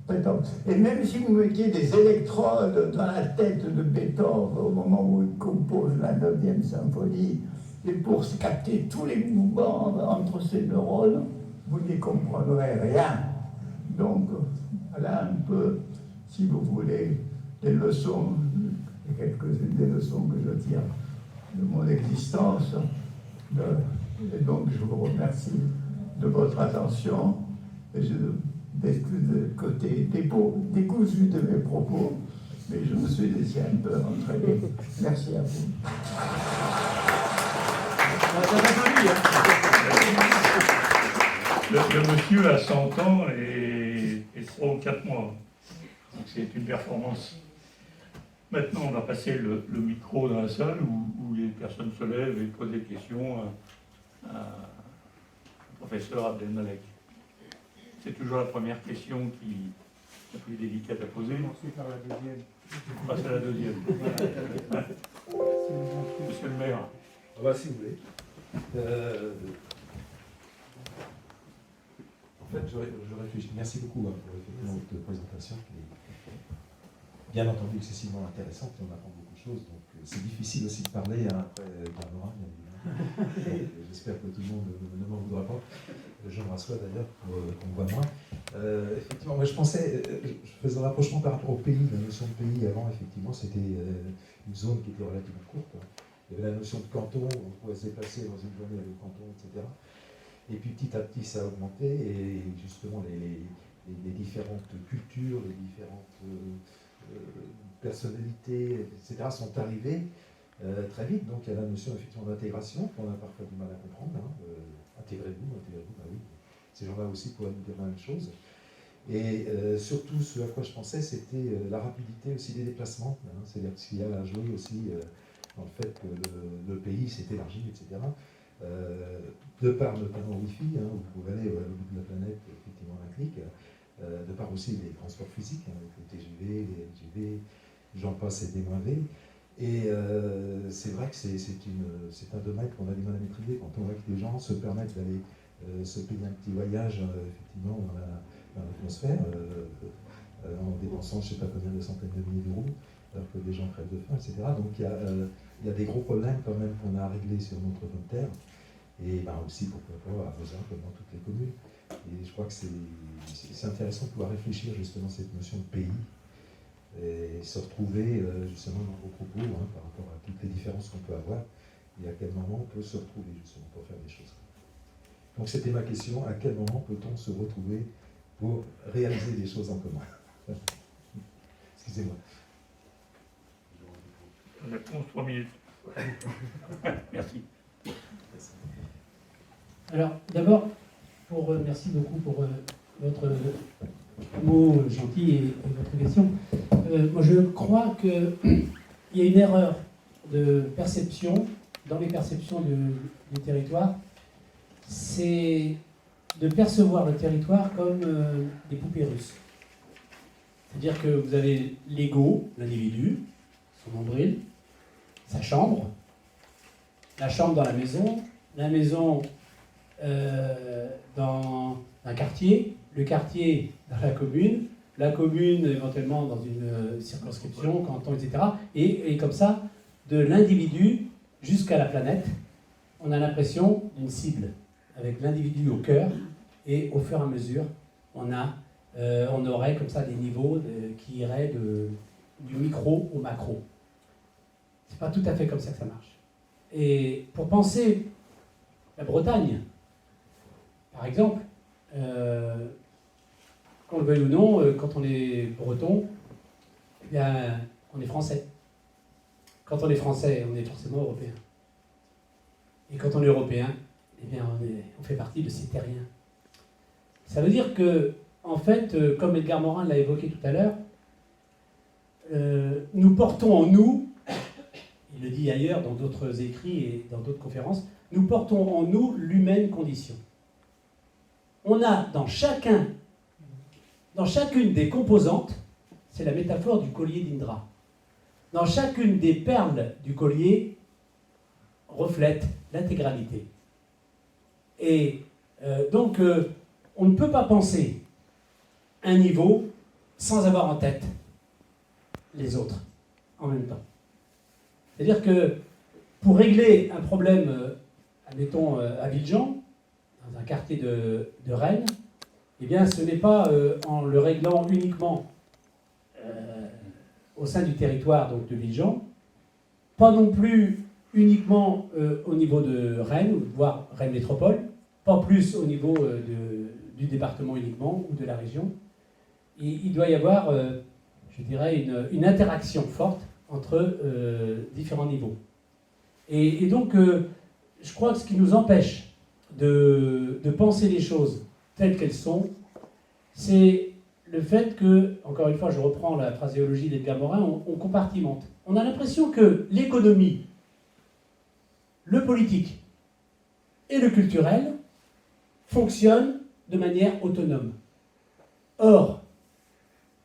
Beethoven. Et même si vous mettiez des électrodes dans la tête de Beethoven au moment où il compose la 9e symphonie, et pour capter tous les mouvements entre ces neurones, vous n'y comprendrez rien. Donc, voilà un peu, si vous voulez, des leçons, quelques-unes des leçons que je tire de mon existence. Et donc, je vous remercie de votre attention. Et je m'excuse de côté décousu de mes propos, mais je me suis laissé un peu entraîner. Merci à vous. Le monsieur a 100 ans et 3 ou 4 mois. Donc c'est une performance. Maintenant, on va passer le micro dans la salle où les personnes se lèvent et posent des questions à professeur Abdelmalek. C'est toujours la première question qui est la plus délicate à poser. Ensuite, par la deuxième. On passe à la deuxième. Monsieur le maire. Ah bah, si vous voulez. En fait, je réfléchis. Merci beaucoup pour votre présentation qui est bien entendu excessivement intéressante et on apprend beaucoup de choses. Donc c'est difficile aussi de parler après Barbara, bien évidemment. J'espère que tout le monde ne m'en voudra pas. Je me rassois d'ailleurs pour qu'on me voit moins. Effectivement, moi je pensais, je faisais un rapprochement par rapport au pays. La notion de pays avant, effectivement, c'était une zone qui était relativement courte. Il y avait la notion de canton, on pouvait se déplacer dans une journée avec le canton, etc. Et puis petit à petit, ça a augmenté et justement les différentes cultures, les différentes personnalités, etc. sont arrivées très vite. Donc il y a la notion effectivement d'intégration qu'on a parfois du mal à comprendre. Intégrez-vous, bah oui. Ces gens-là aussi pourraient nous dire la même chose. Et surtout, ce à quoi je pensais, c'était la rapidité aussi des déplacements. C'est-à-dire qu'il y a à jouer aussi dans le fait que le pays s'est élargi, etc. De par notamment Wi-Fi, où vous pouvez aller au bout de la planète, effectivement, un clic, de par aussi les transports physiques, avec le TGV, les LGV, j'en passe et des moins V. Et c'est vrai que c'est un domaine qu'on a du mal à maîtriser quand on voit que les gens se permettent d'aller se payer un petit voyage, effectivement, dans l'atmosphère, en dépensant je ne sais pas combien de centaines de milliers d'euros, alors que des gens crèvent de faim, etc. Donc il y a des gros problèmes quand même qu'on a à régler sur notre bonne terre. Et ben aussi, pourquoi pas, à Besançon, comme dans toutes les communes. Et je crois que c'est intéressant de pouvoir réfléchir justement à cette notion de pays et se retrouver justement dans vos propos par rapport à toutes les différences qu'on peut avoir et à quel moment on peut se retrouver justement pour faire des choses. Donc c'était ma question, à quel moment peut-on se retrouver pour réaliser des choses en commun? Excusez-moi. Réponse 3 minutes. Merci. Alors, d'abord, merci beaucoup pour votre mot gentil et votre question. Moi, je crois qu'il y a une erreur de perception dans les perceptions du territoire. C'est de percevoir le territoire comme des poupées russes. C'est-à-dire que vous avez l'ego, l'individu, son nombril, sa chambre, la chambre dans la maison dans un quartier, le quartier dans la commune éventuellement dans une circonscription, canton, etc. Et comme ça, de l'individu jusqu'à la planète, on a l'impression d'une cible, avec l'individu au cœur, et au fur et à mesure, on aurait comme ça des niveaux qui iraient du micro au macro. C'est pas tout à fait comme ça que ça marche. Et pour penser La Bretagne, par exemple, qu'on le veuille ou non, quand on est breton, eh bien, on est français. Quand on est français, on est forcément européen. Et quand on est européen, eh bien, on fait partie de ces terriens. Ça veut dire que, en fait, comme Edgar Morin l'a évoqué tout à l'heure, nous portons en nous, il le dit ailleurs dans d'autres écrits et dans d'autres conférences, nous portons en nous l'humaine condition. On a dans chacune des composantes, c'est la métaphore du collier d'Indra, dans chacune des perles du collier reflète l'intégralité. Et donc, on ne peut pas penser un niveau sans avoir en tête les autres en même temps. C'est-à-dire que pour régler un problème, admettons à Villejean, dans un quartier de Rennes, eh bien ce n'est pas en le réglant uniquement au sein du territoire donc, de Villejean, pas non plus uniquement au niveau de Rennes, voire Rennes Métropole, pas plus au niveau du département uniquement ou de la région. Il doit y avoir, je dirais, une interaction forte entre différents niveaux. Et donc, je crois que ce qui nous empêche de penser les choses telles qu'elles sont, c'est le fait que, encore une fois, je reprends la phraséologie d'Edgar Morin, on compartimente. On a l'impression que l'économie, le politique et le culturel fonctionnent de manière autonome. Or,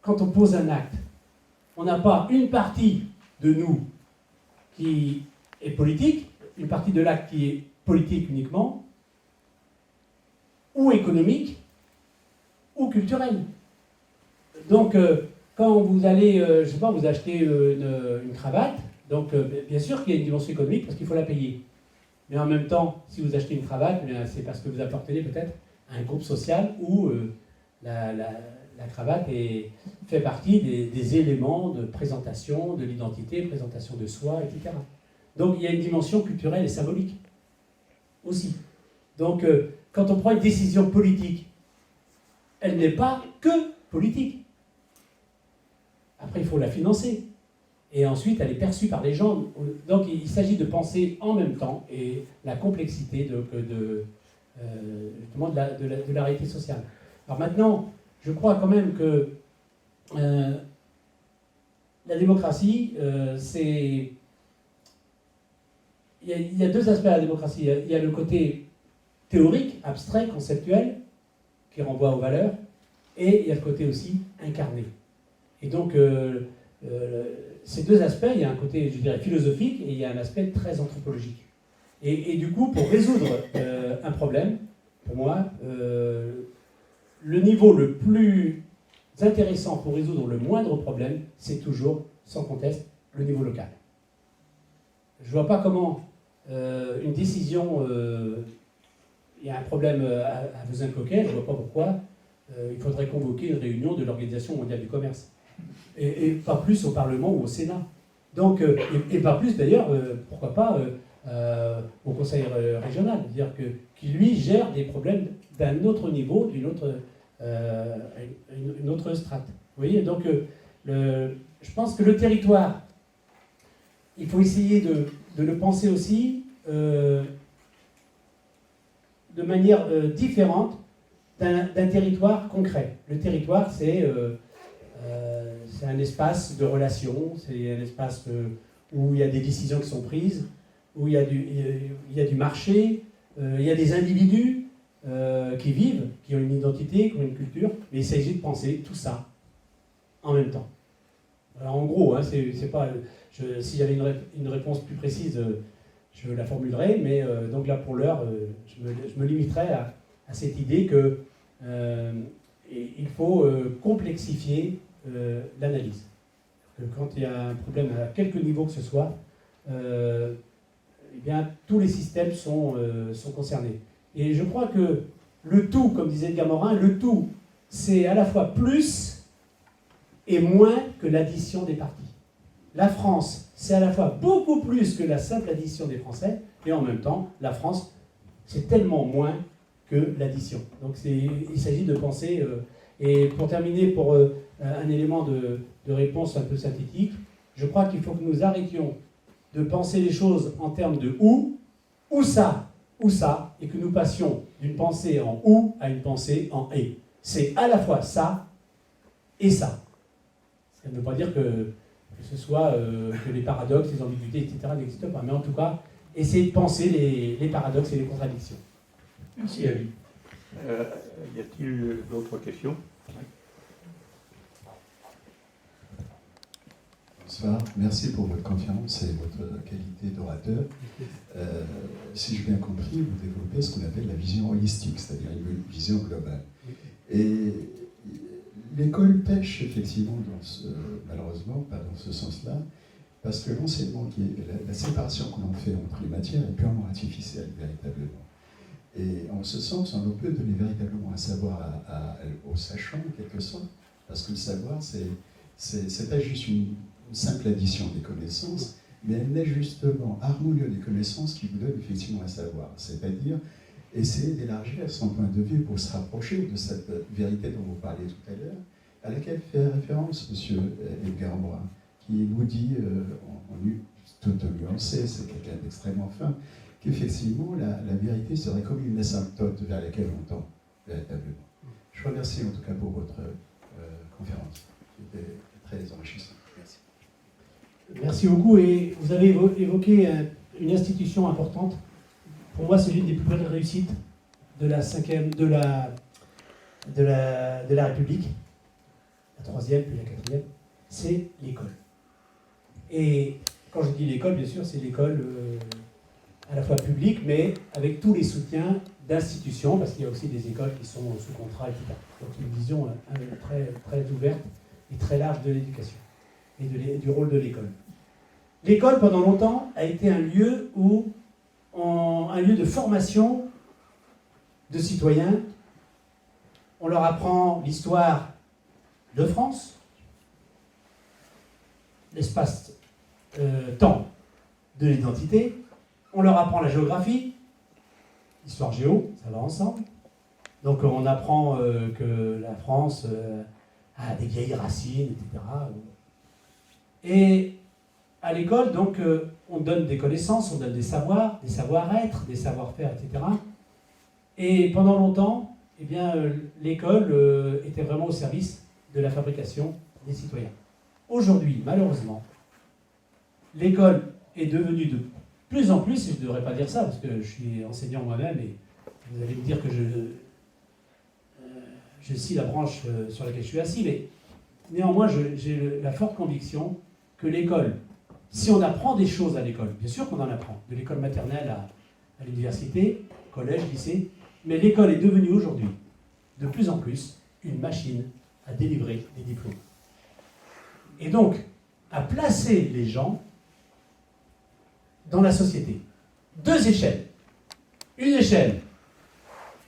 quand on pose un acte, on n'a pas une partie de nous qui est politique, une partie de l'acte qui est politique uniquement, ou économique, ou culturel. Donc, quand vous allez, je sais pas, vous achetez une cravate, donc bien sûr qu'il y a une dimension économique parce qu'il faut la payer. Mais en même temps, si vous achetez une cravate, c'est parce que vous appartenez peut-être à un groupe social où la cravate fait partie des éléments de présentation de l'identité, présentation de soi, etc. Donc il y a une dimension culturelle et symbolique aussi. Donc quand on prend une décision politique, elle n'est pas que politique. Après, il faut la financer. Et ensuite, elle est perçue par les gens. Donc il s'agit de penser en même temps et la complexité justement de la réalité sociale. Alors maintenant, je crois quand même que la démocratie, c'est... Il y a deux aspects à la démocratie. Il y a le côté théorique, abstrait, conceptuel, qui renvoie aux valeurs, et il y a le côté aussi incarné. Et donc, ces deux aspects, il y a un côté, je dirais, philosophique, et il y a un aspect très anthropologique. Et du coup, pour résoudre un problème, pour moi, le niveau le plus intéressant pour résoudre le moindre problème, c'est toujours, sans conteste, le niveau local. Je ne vois pas comment une décision, il y a un problème à Vezin-Coquet, je ne vois pas pourquoi il faudrait convoquer une réunion de l'Organisation mondiale du commerce. Et pas plus au Parlement ou au Sénat. Donc, et pas plus d'ailleurs, pourquoi pas au Conseil régional, c'est-à-dire qui lui gère des problèmes d'un autre niveau, d'une autre strate. Vous voyez, donc je pense que le territoire, il faut essayer de le penser aussi de manière différente d'un territoire concret. Le territoire, c'est un espace de relations, c'est un espace où il y a des décisions qui sont prises, où il y a du marché, il y a des individus qui vivent, qui ont une identité, qui ont une culture, mais il s'agit de penser tout ça en même temps. Alors en gros, hein, c'est pas, si j'avais une réponse plus précise, je la formulerai, mais donc là pour l'heure, je me limiterai à cette idée que il faut complexifier l'analyse. Quand il y a un problème à quelque niveau que ce soit, eh bien, tous les systèmes sont concernés. Et je crois que le tout, comme disait Edgar Morin, le tout, c'est à la fois plus et moins que l'addition des parties. La France, c'est à la fois beaucoup plus que la simple addition des Français, et en même temps, la France, c'est tellement moins que l'addition. Donc il s'agit de penser, et pour terminer, pour un élément de réponse un peu synthétique, je crois qu'il faut que nous arrêtions de penser les choses en termes de ou ça, et que nous passions d'une pensée en ou à une pensée en et. C'est à la fois ça et ça. Ça ne veut pas dire que ce soit que les paradoxes, les ambiguïtés, etc. n'existent pas, mais en tout cas, essayer de penser les paradoxes et les contradictions. Merci, Ali. Y a-t-il d'autres questions? Bonsoir, merci pour votre confiance et votre qualité d'orateur. Si j'ai bien compris, vous développez ce qu'on appelle la vision holistique, c'est-à-dire une vision globale. Et l'école pêche effectivement, malheureusement, pas dans ce sens-là, parce que l'enseignement, la séparation que l'on fait entre les matières est purement artificielle, véritablement. Et en ce sens, on peut donner véritablement un savoir aux sachants, en quelque sorte, parce que le savoir, c'est pas juste une simple addition des connaissances, mais un ajustement harmonieux des connaissances qui vous donne effectivement un savoir. C'est-à-dire essayer d'élargir son point de vue pour se rapprocher de cette vérité dont vous parliez tout à l'heure, à laquelle fait référence M. Edgar Morin, qui nous dit, tout nuancé, c'est quelqu'un d'extrêmement fin, qu'effectivement la vérité serait comme une asymptote vers laquelle on tend véritablement. Je vous remercie en tout cas pour votre conférence. C'était très enrichissant. Merci. Merci beaucoup. Et vous avez évoqué une institution importante. Pour moi, c'est l'une des plus belles réussites de la République, la troisième puis la quatrième, c'est l'école. Et quand je dis l'école, bien sûr, c'est l'école à la fois publique, mais avec tous les soutiens d'institutions, parce qu'il y a aussi des écoles qui sont sous contrat, etc. Donc une vision très, très ouverte et très large de l'éducation et du rôle de l'école. L'école, pendant longtemps, a été un lieu de formation de citoyens. On leur apprend l'histoire de France, l'espace-temps de l'identité. On leur apprend la géographie, l'histoire géo, ça va ensemble. Donc on apprend que la France a des vieilles racines, etc. Et à l'école, donc, on donne des connaissances, on donne des savoirs, des savoir-être, des savoir-faire, etc. Et pendant longtemps, eh bien, l'école était vraiment au service de la fabrication des citoyens. Aujourd'hui, malheureusement, l'école est devenue de plus en plus, et je ne devrais pas dire ça, parce que je suis enseignant moi-même, et vous allez me dire que je scie la branche sur laquelle je suis assis, mais néanmoins, j'ai la forte conviction que l'école, si on apprend des choses à l'école, bien sûr qu'on en apprend, de l'école maternelle à l'université, collège, lycée, mais l'école est devenue aujourd'hui, de plus en plus, une machine à délivrer des diplômes. Et donc, à placer les gens dans la société. Deux échelles. Une échelle,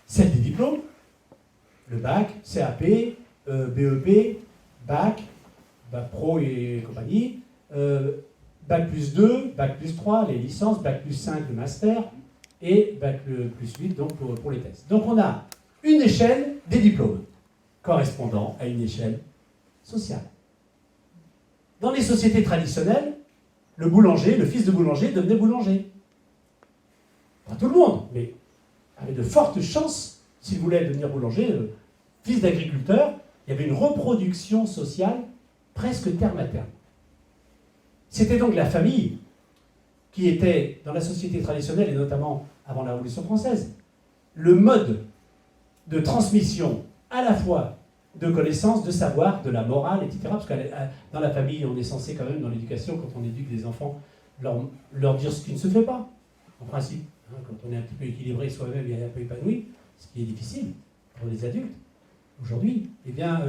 celle des diplômes, le bac, CAP, BEP, bac pro et compagnie, bac plus 2, bac plus 3, les licences, bac plus 5, le master, et bac plus 8 donc pour les tests. Donc on a une échelle des diplômes, correspondant à une échelle sociale. Dans les sociétés traditionnelles, le boulanger, le fils de boulanger, devenait boulanger. Pas tout le monde, mais avec de fortes chances, s'il voulait devenir boulanger, fils d'agriculteur, il y avait une reproduction sociale presque terme à terme. C'était donc la famille qui était, dans la société traditionnelle, et notamment avant la Révolution française, le mode de transmission à la fois de connaissances, de savoir, de la morale, etc. Parce que dans la famille, on est censé quand même, dans l'éducation, quand on éduque des enfants, leur dire ce qui ne se fait pas, en principe. Hein, quand on est un petit peu équilibré soi-même et un peu épanoui, ce qui est difficile pour les adultes, aujourd'hui, eh bien,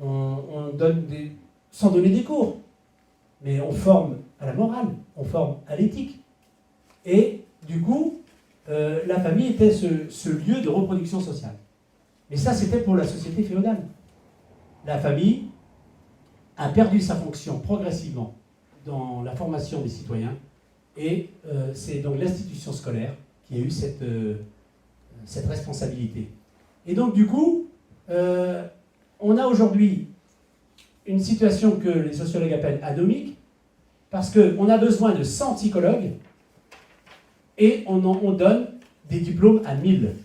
on donne sans donner des cours, mais on forme à la morale, on forme à l'éthique. Et du coup, la famille était ce lieu de reproduction sociale. Mais ça, c'était pour la société féodale. La famille a perdu sa fonction progressivement dans la formation des citoyens, et c'est donc l'institution scolaire qui a eu cette responsabilité. Et donc, du coup, on a aujourd'hui une situation que les sociologues appellent anomique, parce qu'on a besoin de 100 psychologues et on donne des diplômes à 1000.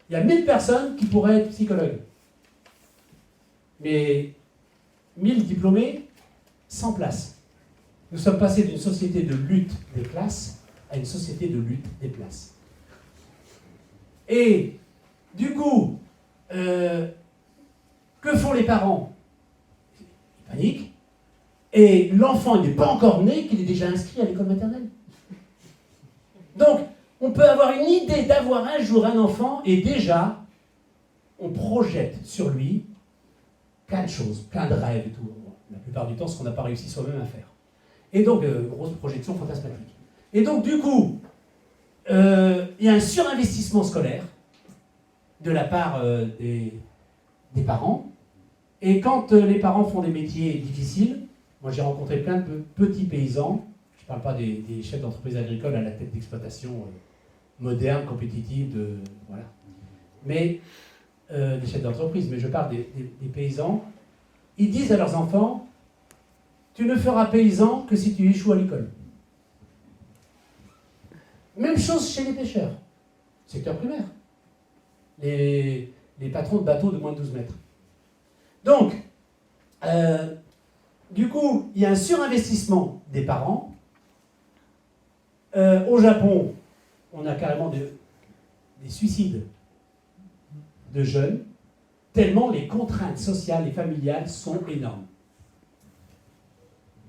Il y a 1000 personnes qui pourraient être psychologues. Mais 1000 diplômés, sans place. Nous sommes passés d'une société de lutte des classes à une société de lutte des places. Et du coup, que font les parents? Ils paniquent. Et l'enfant n'est pas encore né, qu'il est déjà inscrit à l'école maternelle. Donc, on peut avoir une idée d'avoir un jour un enfant, et déjà, on projette sur lui plein de choses, plein de rêves et tout. La plupart du temps, ce qu'on n'a pas réussi soi-même à faire. Et donc, grosse projection fantasmatique. Et donc, du coup, il y a un surinvestissement scolaire de la part des parents. Et quand les parents font des métiers difficiles, moi j'ai rencontré plein de petits paysans, je ne parle pas des chefs d'entreprise agricole à la tête d'exploitation moderne, compétitive, voilà. Mais des chefs d'entreprise, mais je parle des paysans. Ils disent à leurs enfants, tu ne feras paysan que si tu échoues à l'école. Même chose chez les pêcheurs, secteur primaire. Les patrons de bateaux de moins de 12 mètres. Donc, du coup, il y a un surinvestissement des parents. Au Japon, on a carrément des suicides de jeunes, tellement les contraintes sociales et familiales sont énormes.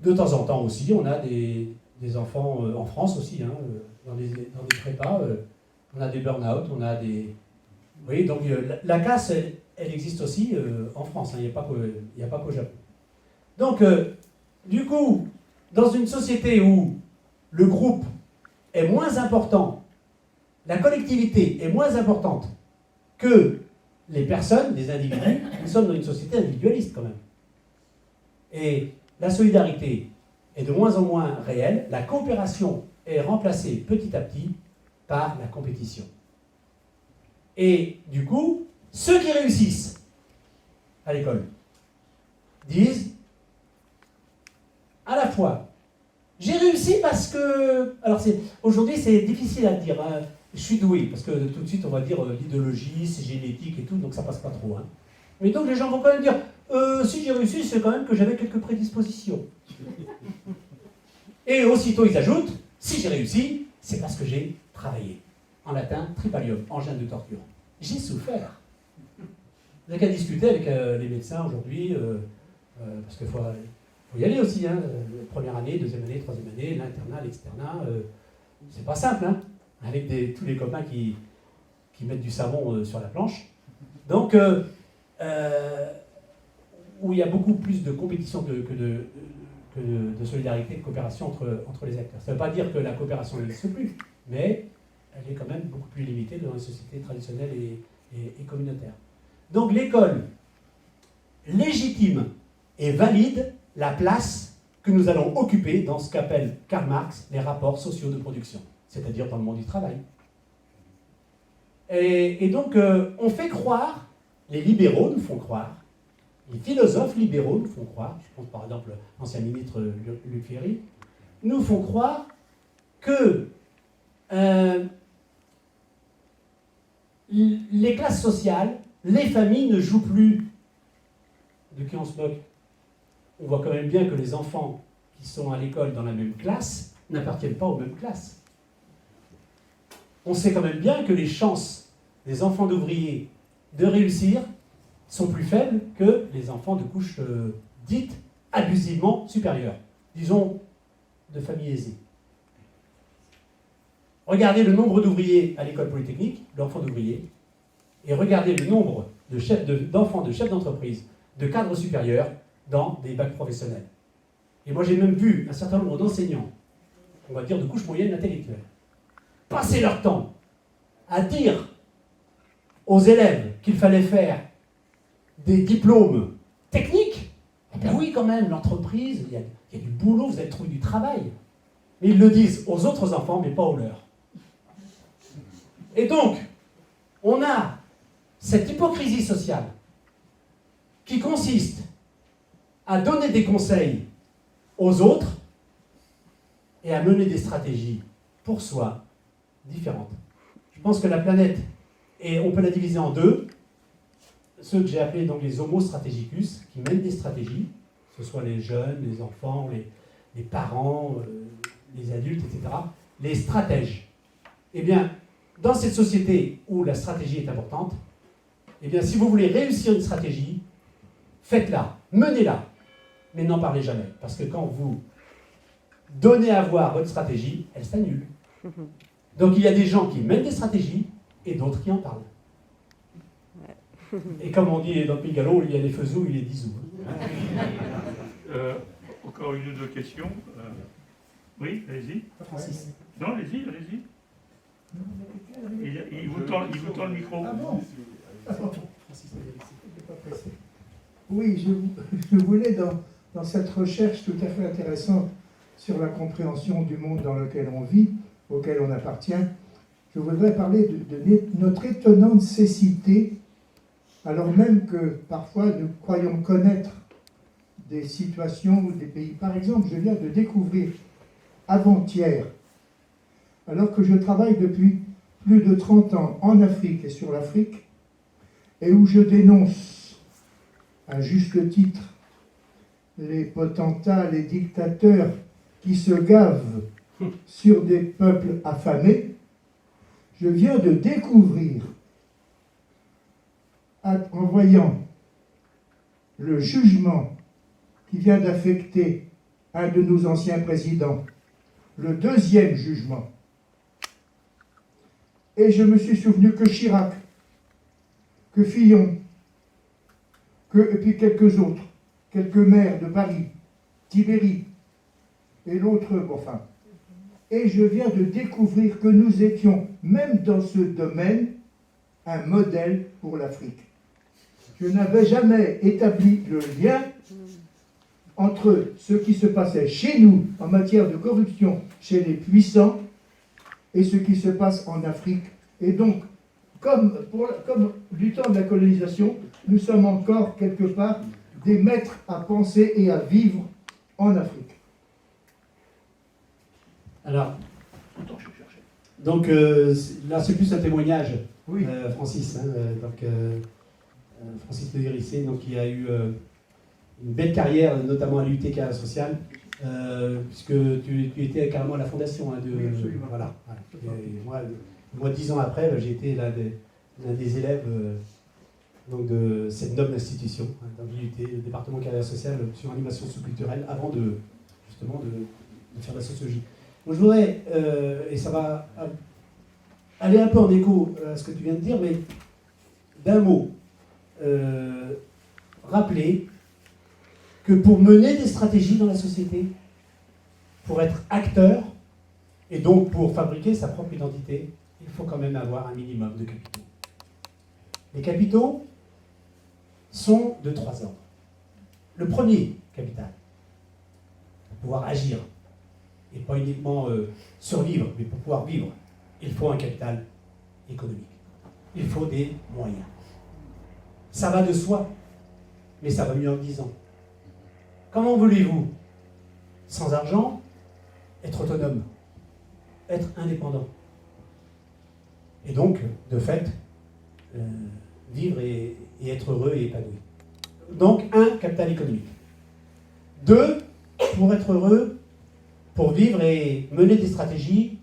De temps en temps aussi, on a des enfants, en France aussi, hein, dans des prépas, on a des burn-out, on a des... Vous voyez, donc la casse, elle existe aussi en France, hein, il n'y a pas qu'au Japon. Donc, du coup, dans une société où le groupe est moins important, la collectivité est moins importante que les personnes, les individus, nous sommes dans une société individualiste quand même. Et la solidarité est de moins en moins réelle, la coopération est remplacée petit à petit par la compétition. Et du coup, ceux qui réussissent à l'école disent à la fois, j'ai réussi parce que... Alors aujourd'hui c'est difficile à dire, hein. Je suis doué, parce que tout de suite on va dire l'idéologie, c'est génétique et tout, donc ça passe pas trop. Hein. Mais donc les gens vont quand même dire, si j'ai réussi, c'est quand même que j'avais quelques prédispositions. Et aussitôt ils ajoutent, si j'ai réussi, c'est parce que j'ai travaillé. En latin, tripalium, engin de torture. J'ai souffert. Vous n'avez qu'à discuter avec les médecins aujourd'hui, parce qu'il faut y aller aussi, hein, première année, deuxième année, troisième année, l'internat, l'externat, c'est pas simple, hein, avec tous les copains qui mettent du savon sur la planche. Donc, où il y a beaucoup plus de compétition que de solidarité, de coopération entre les acteurs. Ça ne veut pas dire que la coopération n'existe plus, mais elle est quand même beaucoup plus limitée dans les sociétés traditionnelles et communautaires. Donc l'école légitime et valide la place que nous allons occuper dans ce qu'appelle Karl Marx les rapports sociaux de production, c'est-à-dire dans le monde du travail. Et donc on fait croire, les libéraux nous font croire, les philosophes libéraux nous font croire, je pense par exemple l'ancien ministre Luc Ferry, nous font croire que les classes sociales, les familles ne jouent plus. De qui on se moque? On voit quand même bien que les enfants qui sont à l'école dans la même classe n'appartiennent pas aux mêmes classes. On sait quand même bien que les chances des enfants d'ouvriers de réussir sont plus faibles que les enfants de couches dites abusivement supérieures, disons de familles aisées. Regardez le nombre d'ouvriers à l'école polytechnique, d'enfants d'ouvriers, et regardez le nombre d'enfants de chefs d'entreprise, de cadres supérieurs dans des bacs professionnels. Et moi j'ai même vu un certain nombre d'enseignants, on va dire de couche moyenne intellectuelle, passer leur temps à dire aux élèves qu'il fallait faire des diplômes techniques. Eh bien oui, quand même, l'entreprise, il y a du boulot, vous allez trouver du travail. Mais ils le disent aux autres enfants, mais pas aux leurs. Et donc, on a cette hypocrisie sociale qui consiste à donner des conseils aux autres et à mener des stratégies pour soi différentes. Je pense que la planète, et on peut la diviser en deux, ceux que j'ai appelés donc les homo strategicus, qui mènent des stratégies, que ce soit les jeunes, les enfants, les parents, les adultes, etc., les stratèges. Eh bien, dans cette société où la stratégie est importante, eh bien, si vous voulez réussir une stratégie, faites-la, menez-la, mais n'en parlez jamais. Parce que quand vous donnez à voir votre stratégie, elle s'annule. Donc il y a des gens qui mènent des stratégies et d'autres qui en parlent. Et comme on dit dans le Pigalo, il y a des faisous, il y a des zoos. Encore une ou deux questions. Oui, allez-y. Francis. Non, allez-y, allez-y. Il vous tend le micro. Ah bon? Francis, Oui, je voulais, dans cette recherche tout à fait intéressante sur la compréhension du monde dans lequel on vit, auquel on appartient, je voudrais parler de notre étonnante cécité, alors même que parfois nous croyons connaître des situations ou des pays. Par exemple, je viens de découvrir avant-hier, alors que je travaille depuis plus de 30 ans en Afrique et sur l'Afrique, et où je dénonce à juste titre les potentats, les dictateurs qui se gavent sur des peuples affamés, je viens de découvrir, en voyant le jugement qui vient d'affecter un de nos anciens présidents, le deuxième jugement, et je me suis souvenu que Chirac, que Fillon, et puis quelques autres, quelques maires de Paris, Tibéri, et l'autre, enfin. Et je viens de découvrir que nous étions, même dans ce domaine, un modèle pour l'Afrique. Je n'avais jamais établi le lien entre ce qui se passait chez nous en matière de corruption chez les puissants et ce qui se passe en Afrique. Et donc, comme du temps de la colonisation, nous sommes encore quelque part des maîtres à penser et à vivre en Afrique. Alors, donc là c'est plus un témoignage, Oui. Francis. Hein, Francis Médérissé, donc qui a eu une belle carrière, notamment à l'UTK social, puisque tu étais carrément à la fondation. Hein, Oui, absolument. Voilà. Et moi, 10 ans après, j'ai été l'un des élèves donc de cette noble institution, hein, dans l'UT, le département carrière sociale, sur animation sous-culturelle, avant justement de faire de la sociologie. Donc, je voudrais, et ça va aller un peu en écho à ce que tu viens de dire, mais d'un mot, rappeler que pour mener des stratégies dans la société, pour être acteur, et donc pour fabriquer sa propre identité, il faut quand même avoir un minimum de capitaux. Les capitaux sont de 3 ordres. Le premier capital, pour pouvoir agir, et pas uniquement survivre, mais pour pouvoir vivre, il faut un capital économique. Il faut des moyens. Ça va de soi, mais ça va mieux en 10 ans. Comment voulez-vous, sans argent, être autonome, être indépendant? Et donc, de fait, vivre et être heureux et épanoui. Donc, 1, capital économique. 2, pour être heureux, pour vivre et mener des stratégies,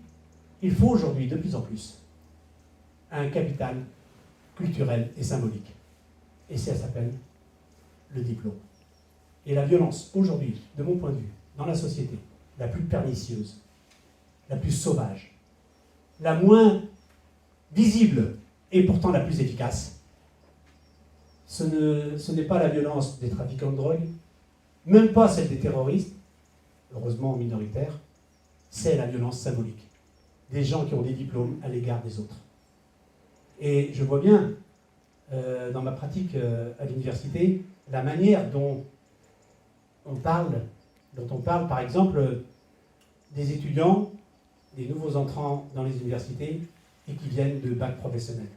il faut aujourd'hui, de plus en plus, un capital culturel et symbolique. Et ça s'appelle le diplôme. Et la violence, aujourd'hui, de mon point de vue, dans la société, la plus pernicieuse, la plus sauvage, la moins visible et pourtant la plus efficace, ce n'est pas la violence des trafiquants de drogue, même pas celle des terroristes, heureusement minoritaires, c'est la violence symbolique, des gens qui ont des diplômes à l'égard des autres. Et je vois bien, dans ma pratique à l'université, la manière dont on parle, par exemple, des étudiants, des nouveaux entrants dans les universités, et qui viennent de bac professionnel.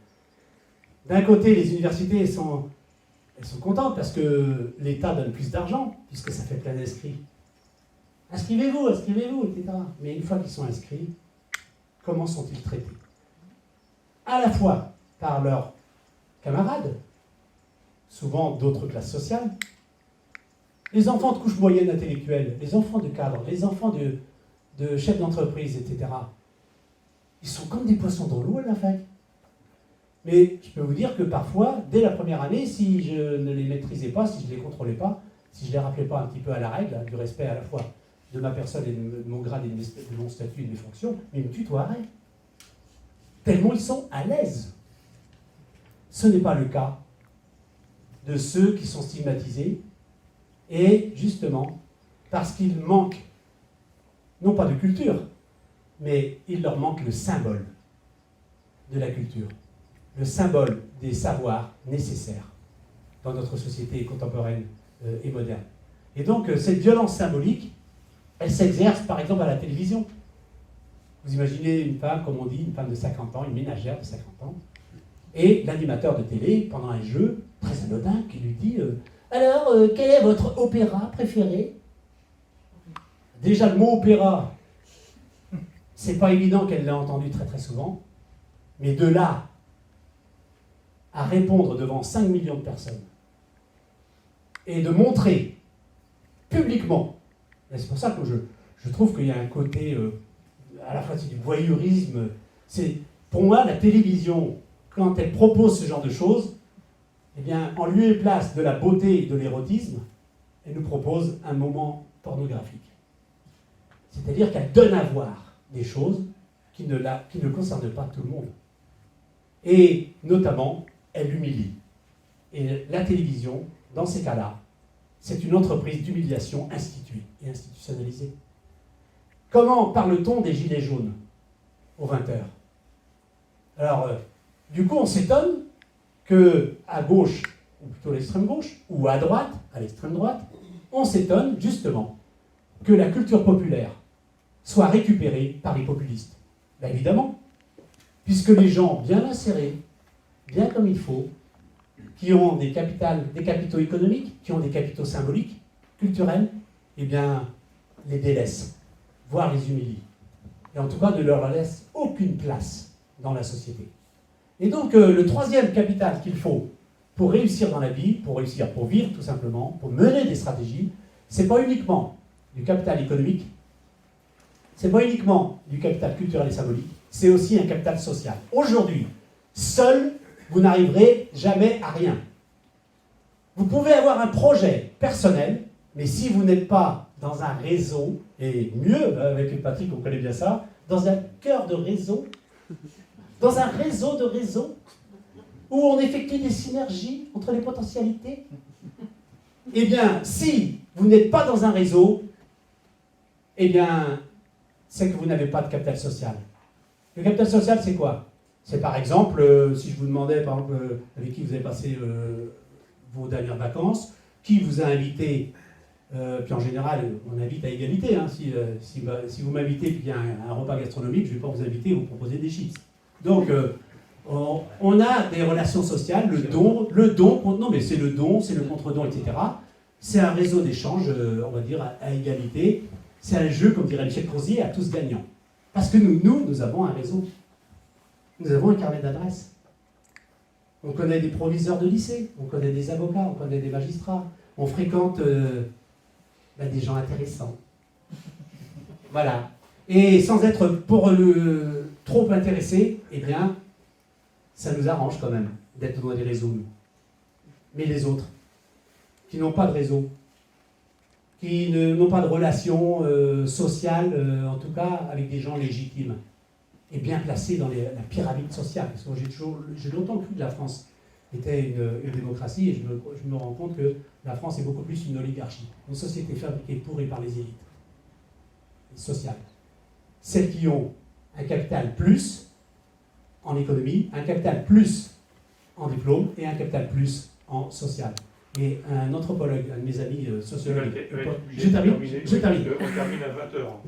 D'un côté, les universités elles sont contentes parce que l'État donne plus d'argent, puisque ça fait plein d'inscrits. Inscrivez-vous, etc. Mais une fois qu'ils sont inscrits, comment sont-ils traités? À la fois par leurs camarades, souvent d'autres classes sociales, les enfants de couche moyenne intellectuelle, les enfants de cadres, les enfants de chefs d'entreprise, etc. Ils sont comme des poissons dans l'eau à la fac. Mais je peux vous dire que parfois, dès la première année, si je ne les maîtrisais pas, si je ne les contrôlais pas, si je ne les rappelais pas un petit peu à la règle, du respect à la fois de ma personne et de mon grade et de mon statut et de mes fonctions, mais ils me tutoieraient. Tellement ils sont à l'aise. Ce n'est pas le cas de ceux qui sont stigmatisés, et justement, parce qu'ils manquent, non pas de culture, mais il leur manque le symbole de la culture, le symbole des savoirs nécessaires dans notre société contemporaine et moderne. Et donc, cette violence symbolique, elle s'exerce par exemple à la télévision. Vous imaginez une femme, comme on dit, une femme de 50 ans, une ménagère de 50 ans, et l'animateur de télé, pendant un jeu très anodin, qui lui dit alors, quel est votre opéra préféré? Déjà, le mot opéra, c'est pas évident qu'elle l'ait entendu très très souvent, mais de là à répondre devant 5 millions de personnes et de montrer publiquement, et c'est pour ça que je trouve qu'il y a un côté, à la fois c'est du voyeurisme, c'est pour moi la télévision, quand elle propose ce genre de choses, eh bien, en lieu et place de la beauté et de l'érotisme, elle nous propose un moment pornographique. C'est-à-dire qu'elle donne à voir des choses qui ne concernent pas tout le monde. Et notamment, elle humilie. Et la télévision, dans ces cas-là, c'est une entreprise d'humiliation instituée et institutionnalisée. Comment parle-t-on des gilets jaunes aux 20h? Alors, du coup, on s'étonne qu'à gauche, ou plutôt à l'extrême gauche, ou à droite, à l'extrême droite, on s'étonne justement que la culture populaire soit récupérée par les populistes. Ben évidemment, puisque les gens bien insérés, bien comme il faut, qui ont des capitaux économiques, qui ont des capitaux symboliques, culturels, eh bien, les délaissent, voire les humilient. Et en tout cas, ne leur laissent aucune place dans la société. Et donc, le troisième capital qu'il faut pour réussir dans la vie, pour vivre tout simplement, pour mener des stratégies, c'est pas uniquement du capital économique, c'est pas uniquement du capital culturel et symbolique, c'est aussi un capital social. Aujourd'hui, seul, vous n'arriverez jamais à rien. Vous pouvez avoir un projet personnel, mais si vous n'êtes pas dans un réseau, et mieux, avec Patrick, on connaît bien ça, dans un cœur de réseau, dans un réseau de réseaux, où on effectue des synergies entre les potentialités, eh bien, si vous n'êtes pas dans un réseau, eh bien, c'est que vous n'avez pas de capital social. Le capital social, c'est quoi? C'est par exemple, si je vous demandais, par exemple, avec qui vous avez passé vos dernières vacances, qui vous a invité, puis en général, on invite à égalité, hein, si vous m'invitez et qu'il y a un repas gastronomique, je ne vais pas vous inviter et vous proposer des chips. Donc, on a des relations sociales, le don, non mais c'est le don, c'est le contre-don, etc. C'est un réseau d'échanges, on va dire, à égalité. C'est un jeu, comme dirait Michel Crozier, à tous gagnants. Parce que nous avons un réseau. Nous avons un carnet d'adresses. On connaît des proviseurs de lycée, on connaît des avocats, on connaît des magistrats. On fréquente des gens intéressants. Voilà. Et sans être trop intéressé, eh bien, ça nous arrange quand même d'être dans des réseaux, nous. Mais les autres, qui n'ont pas de réseau, qui n'ont pas de relation sociale, en tout cas avec des gens légitimes, et bien placés dans la pyramide sociale. Parce que j'ai longtemps cru que la France était une démocratie, et je me rends compte que la France est beaucoup plus une oligarchie, une société fabriquée pour et par les élites sociales. Celles qui ont un capital plus en économie, un capital plus en diplôme et un capital plus en social. Et un anthropologue, un de mes amis sociologues... Je termine. On termine à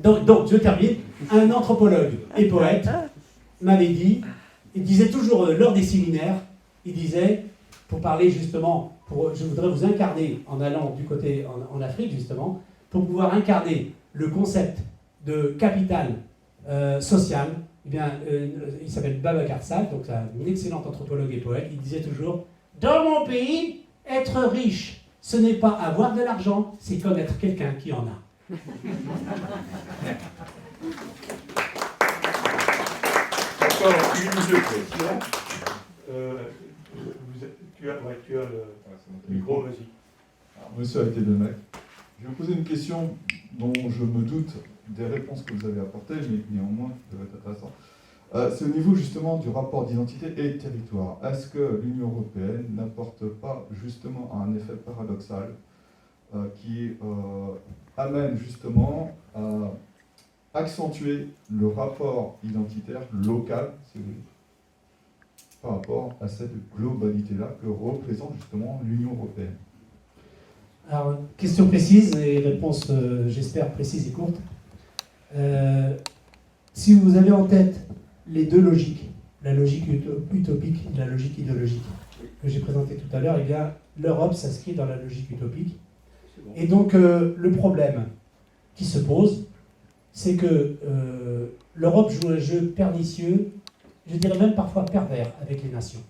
20h. Donc, je termine. Un anthropologue et poète m'avait dit il disait toujours, lors des séminaires, il disait, pour parler justement, je voudrais vous incarner en allant du côté en Afrique justement, pour pouvoir incarner le concept de capital social, eh bien, il s'appelle Babacar Sall, donc c'est un excellent anthropologue et poète, il disait toujours, dans mon pays, être riche, ce n'est pas avoir de l'argent, c'est connaître quelqu'un qui en a. Encore une ou deux questions. Tu as le micro, vas-y. Monsieur Akedemek, je vais vous poser une question dont je me doute des réponses que vous avez apportées, mais néanmoins qui peuvent être intéressantes. C'est au niveau justement du rapport d'identité et territoire. Est-ce que l'Union européenne n'apporte pas justement un effet paradoxal qui amène justement à accentuer le rapport identitaire local, si vous voulez, par rapport à cette globalité-là que représente justement l'Union européenne? Alors, question précise et réponse, j'espère, précise et courte. Si vous avez en tête les deux logiques, la logique utopique et la logique idéologique, que j'ai présentée tout à l'heure, eh bien, l'Europe s'inscrit dans la logique utopique. Et donc, le problème qui se pose, c'est que l'Europe joue un jeu pernicieux, je dirais même parfois pervers, avec les nations.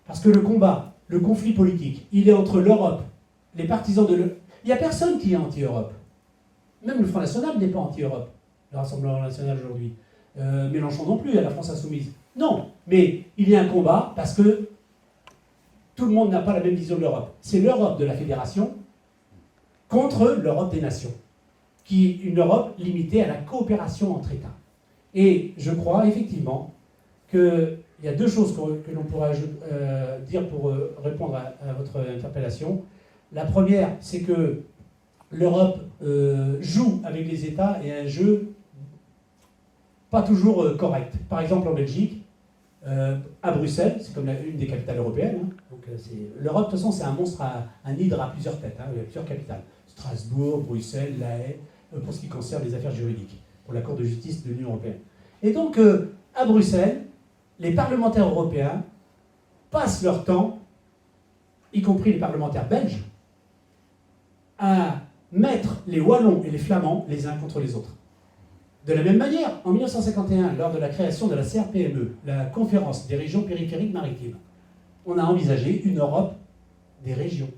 Parce que le combat, le conflit politique, il est entre l'Europe, les partisans de l'Europe. Il n'y a personne qui est anti-Europe. Même le Front National n'est pas anti-Europe, le Rassemblement National aujourd'hui. Mélenchon non plus, à la France Insoumise. Non, mais il y a un combat parce que tout le monde n'a pas la même vision de l'Europe. C'est l'Europe de la fédération contre l'Europe des nations, qui est une Europe limitée à la coopération entre États. Et je crois effectivement qu'il y a deux choses que l'on pourrait dire pour répondre à votre interpellation. La première, c'est que l'Europe joue avec les États et un jeu pas toujours correct. Par exemple, en Belgique, à Bruxelles, c'est comme une des capitales européennes. Hein, donc, l'Europe, de toute façon, c'est un monstre, un hydre à plusieurs têtes. Hein, il y a plusieurs capitales. Strasbourg, Bruxelles, La Haye, pour ce qui concerne les affaires juridiques, pour la Cour de justice de l'Union européenne. Et donc, à Bruxelles, les parlementaires européens passent leur temps, y compris les parlementaires belges, à mettre les Wallons et les Flamands les uns contre les autres. De la même manière, en 1951, lors de la création de la CRPME, la Conférence des régions périphériques maritimes, on a envisagé une Europe des régions,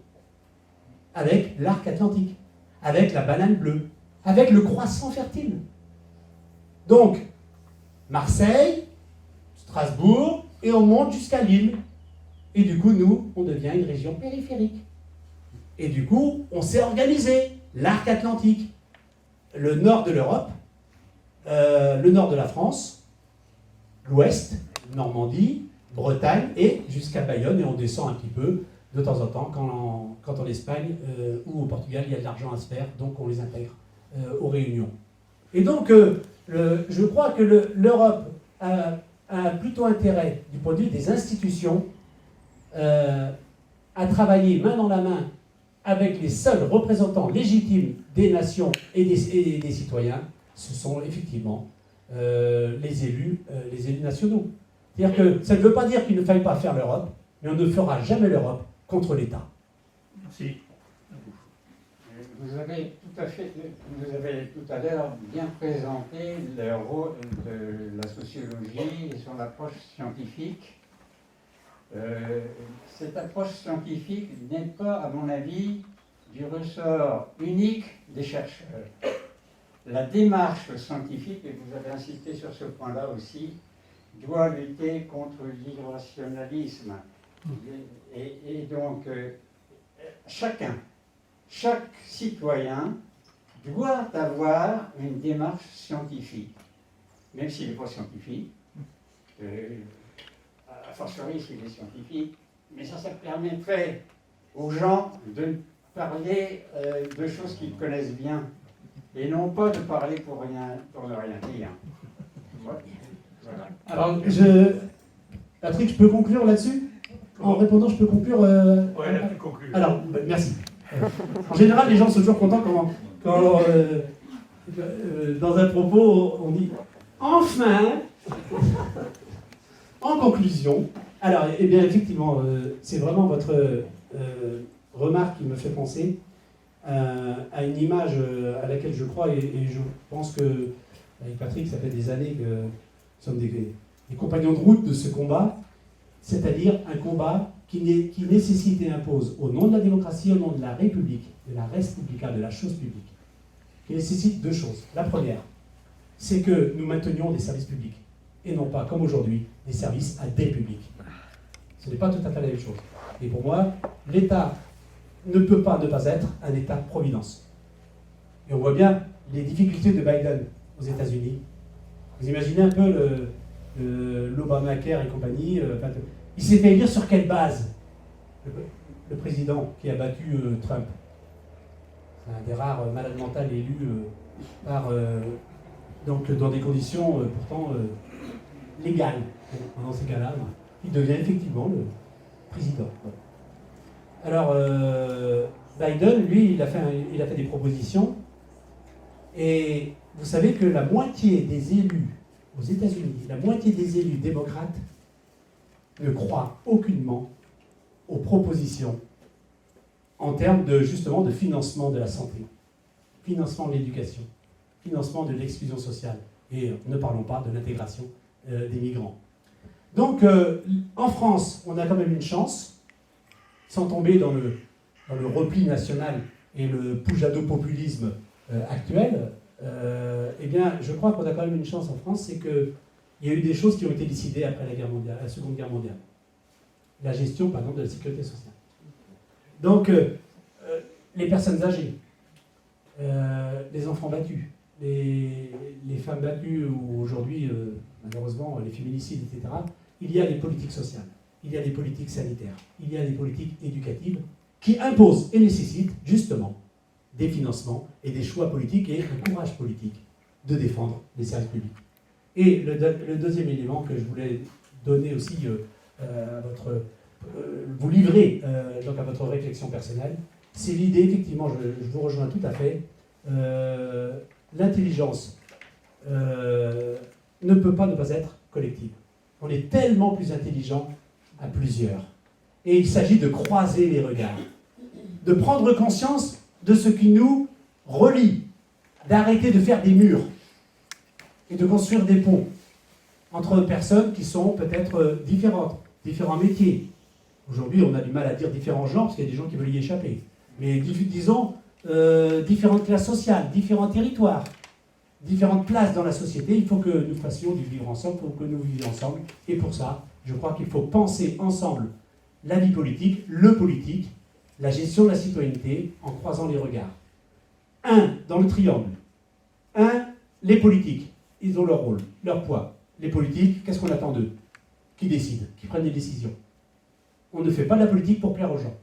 avec l'arc atlantique, avec la banane bleue, avec le croissant fertile. Donc, Marseille, Strasbourg, et on monte jusqu'à Lille. Et du coup, nous, on devient une région périphérique. Et du coup, on s'est organisé, l'arc atlantique, le nord de l'Europe, le nord de la France, l'ouest, Normandie, Bretagne, et jusqu'à Bayonne, et on descend un petit peu de temps en temps quand en Espagne ou au Portugal, il y a de l'argent à se faire, donc on les intègre aux réunions. Et donc, je crois que l'Europe a plutôt intérêt, du point de vue des institutions, à travailler main dans la main avec les seuls représentants légitimes des nations et des citoyens. Ce sont effectivement les élus nationaux. C'est-à-dire que ça ne veut pas dire qu'il ne faille pas faire l'Europe, mais on ne fera jamais l'Europe contre l'État. Merci. Vous avez tout à l'heure bien présenté le rôle de la sociologie et son approche scientifique. Cette approche scientifique n'est pas, à mon avis, du ressort unique des chercheurs. La démarche scientifique, et vous avez insisté sur ce point-là aussi, doit lutter contre l'irrationalisme. Et donc, chaque citoyen doit avoir une démarche scientifique, même s'il n'est pas scientifique, a fortiori s'il est scientifique, mais ça permettrait aux gens de parler de choses qu'ils connaissent bien, et non pas de parler pour ne rien dire. Voilà. Alors, Patrick, je peux conclure là-dessus? En répondant, je peux conclure Ouais, là, tu conclus. Alors, merci. En général, les gens sont toujours contents quand dans un propos, on dit « Enfin !» En conclusion, alors, eh bien, effectivement, c'est vraiment votre remarque qui me fait penser à une image à laquelle je crois, et je pense que, avec Patrick, ça fait des années que nous sommes des compagnons de route de ce combat, c'est-à-dire un combat qui nécessite et impose, au nom de la démocratie, au nom de la République, de la res publica, de la chose publique, qui nécessite deux choses. La première, c'est que nous maintenions des services publics, et non pas, comme aujourd'hui, des services à des publics. Ce n'est pas tout à fait la même chose. Et pour moi, l'État ne peut pas ne pas être un État-providence. Et on voit bien les difficultés de Biden aux États-Unis. Vous imaginez un peu l'Obamacare et compagnie. Il s'est fait élire sur quelle base, le président qui a battu Trump? C'est un des rares malades mentaux élus donc dans des conditions pourtant légales. Dans ces cas-là, il devient effectivement le président. Alors, Biden, lui, il a fait des propositions. Et vous savez que la moitié des élus aux États-Unis, la moitié des élus démocrates ne croient aucunement aux propositions en termes justement de financement de la santé, financement de l'éducation, financement de l'exclusion sociale. Et ne parlons pas de l'intégration des migrants. Donc, en France, on a quand même une chance, sans tomber dans le repli national et le poujado-populisme actuel. Eh bien, je crois qu'on a quand même une chance en France, c'est qu'il y a eu des choses qui ont été décidées après la Seconde Guerre mondiale. La gestion, par exemple, de la sécurité sociale. Donc, les personnes âgées, les enfants battus, les femmes battues, ou aujourd'hui, malheureusement, les féminicides, etc., il y a des politiques sociales, il y a des politiques sanitaires, il y a des politiques éducatives qui imposent et nécessitent justement des financements et des choix politiques et un courage politique de défendre les services publics. Et le deuxième élément que je voulais donner aussi vous livrer donc à votre réflexion personnelle, c'est l'idée, effectivement, je vous rejoins tout à fait, l'intelligence ne peut pas ne pas être collective. On est tellement plus intelligent à plusieurs. Et il s'agit de croiser les regards, de prendre conscience de ce qui nous relie, d'arrêter de faire des murs et de construire des ponts entre personnes qui sont peut-être différentes, différents métiers. Aujourd'hui, on a du mal à dire différents genres parce qu'il y a des gens qui veulent y échapper. Mais disons, différentes classes sociales, différents territoires, différentes places dans la société. Il faut que nous fassions du vivre ensemble, il faut que nous vivions ensemble. Et pour ça, je crois qu'il faut penser ensemble la vie politique, le politique, la gestion de la citoyenneté en croisant les regards. Dans le triangle. Les politiques, ils ont leur rôle, leur poids. Les politiques, qu'est-ce qu'on attend d'eux? Qui décident, qui prennent des décisions. On ne fait pas de la politique pour plaire aux gens.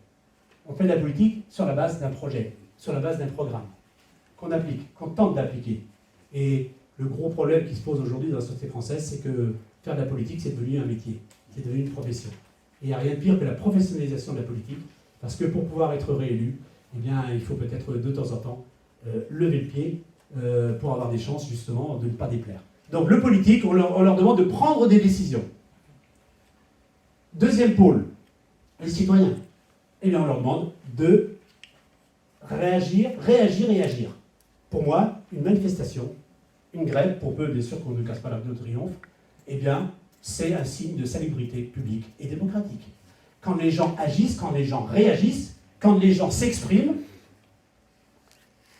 On fait de la politique sur la base d'un projet, sur la base d'un programme, qu'on applique, qu'on tente d'appliquer. Et le gros problème qui se pose aujourd'hui dans la société française, c'est que faire de la politique, c'est devenu un métier, c'est devenu une profession. Et il n'y a rien de pire que la professionnalisation de la politique, parce que pour pouvoir être réélu, eh bien, il faut peut-être de temps en temps lever le pied pour avoir des chances justement de ne pas déplaire. Donc le politique, on leur demande de prendre des décisions. Deuxième pôle, les citoyens. Eh bien, on leur demande de réagir et agir. Pour moi, une manifestation, une grève, pour peu bien sûr qu'on ne casse pas l'arc de triomphe, eh bien, c'est un signe de salubrité publique et démocratique. Quand les gens agissent, quand les gens réagissent, quand les gens s'expriment,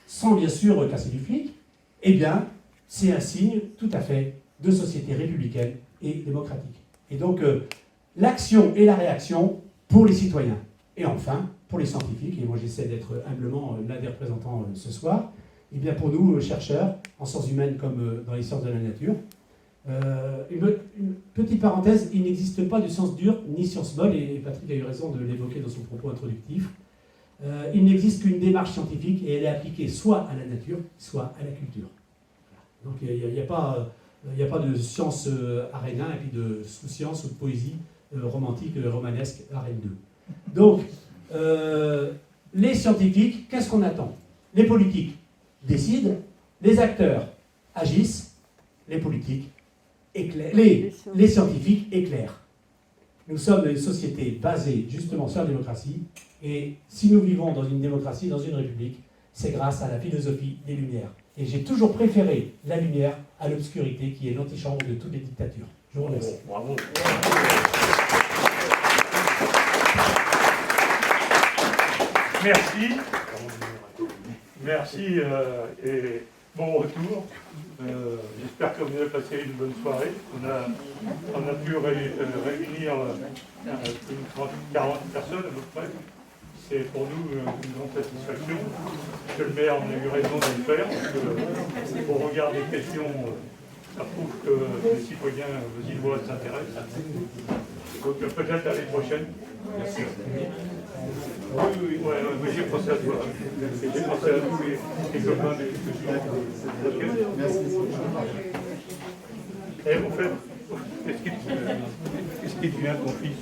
sans bien sûr casser du flic, eh bien, c'est un signe tout à fait de société républicaine et démocratique. Et donc, l'action et la réaction pour les citoyens. Et enfin, pour les scientifiques, et moi j'essaie d'être humblement l'un des représentants ce soir, et bien pour nous, chercheurs, en sciences humaines comme dans les sciences de la nature, une petite parenthèse, il n'existe pas de sciences dures ni sciences molles, et Patrick a eu raison de l'évoquer dans son propos introductif. Il n'existe qu'une démarche scientifique et elle est appliquée soit à la nature, soit à la culture. Donc il n'y a pas de science Arène 1 et puis de sous-science ou de poésie romantique, romanesque Arène 2. Donc, les scientifiques, qu'est-ce qu'on attend? Les politiques décident, les acteurs agissent, les politiques les scientifiques éclairent. Nous sommes une société basée justement sur la démocratie, et si nous vivons dans une démocratie, dans une république, c'est grâce à la philosophie des Lumières. Et j'ai toujours préféré la lumière à l'obscurité, qui est l'antichambre de toutes les dictatures. Je vous remercie. Bravo. Merci. Merci et bon retour. J'espère que vous avez passé une bonne soirée. On a pu réunir une 40 personnes à peu près. C'est pour nous une grande satisfaction. Monsieur le maire, on a eu raison de le faire, parce que au regard des questions, ça prouve que les citoyens vosinois s'intéressent. Donc peut-être à l'année prochaine. Merci. Oui, ouais, j'ai pensé à toi. J'ai pensé à tous les copains des discussions. Merci. Et au fait, qu'est-ce qui devient ton fils?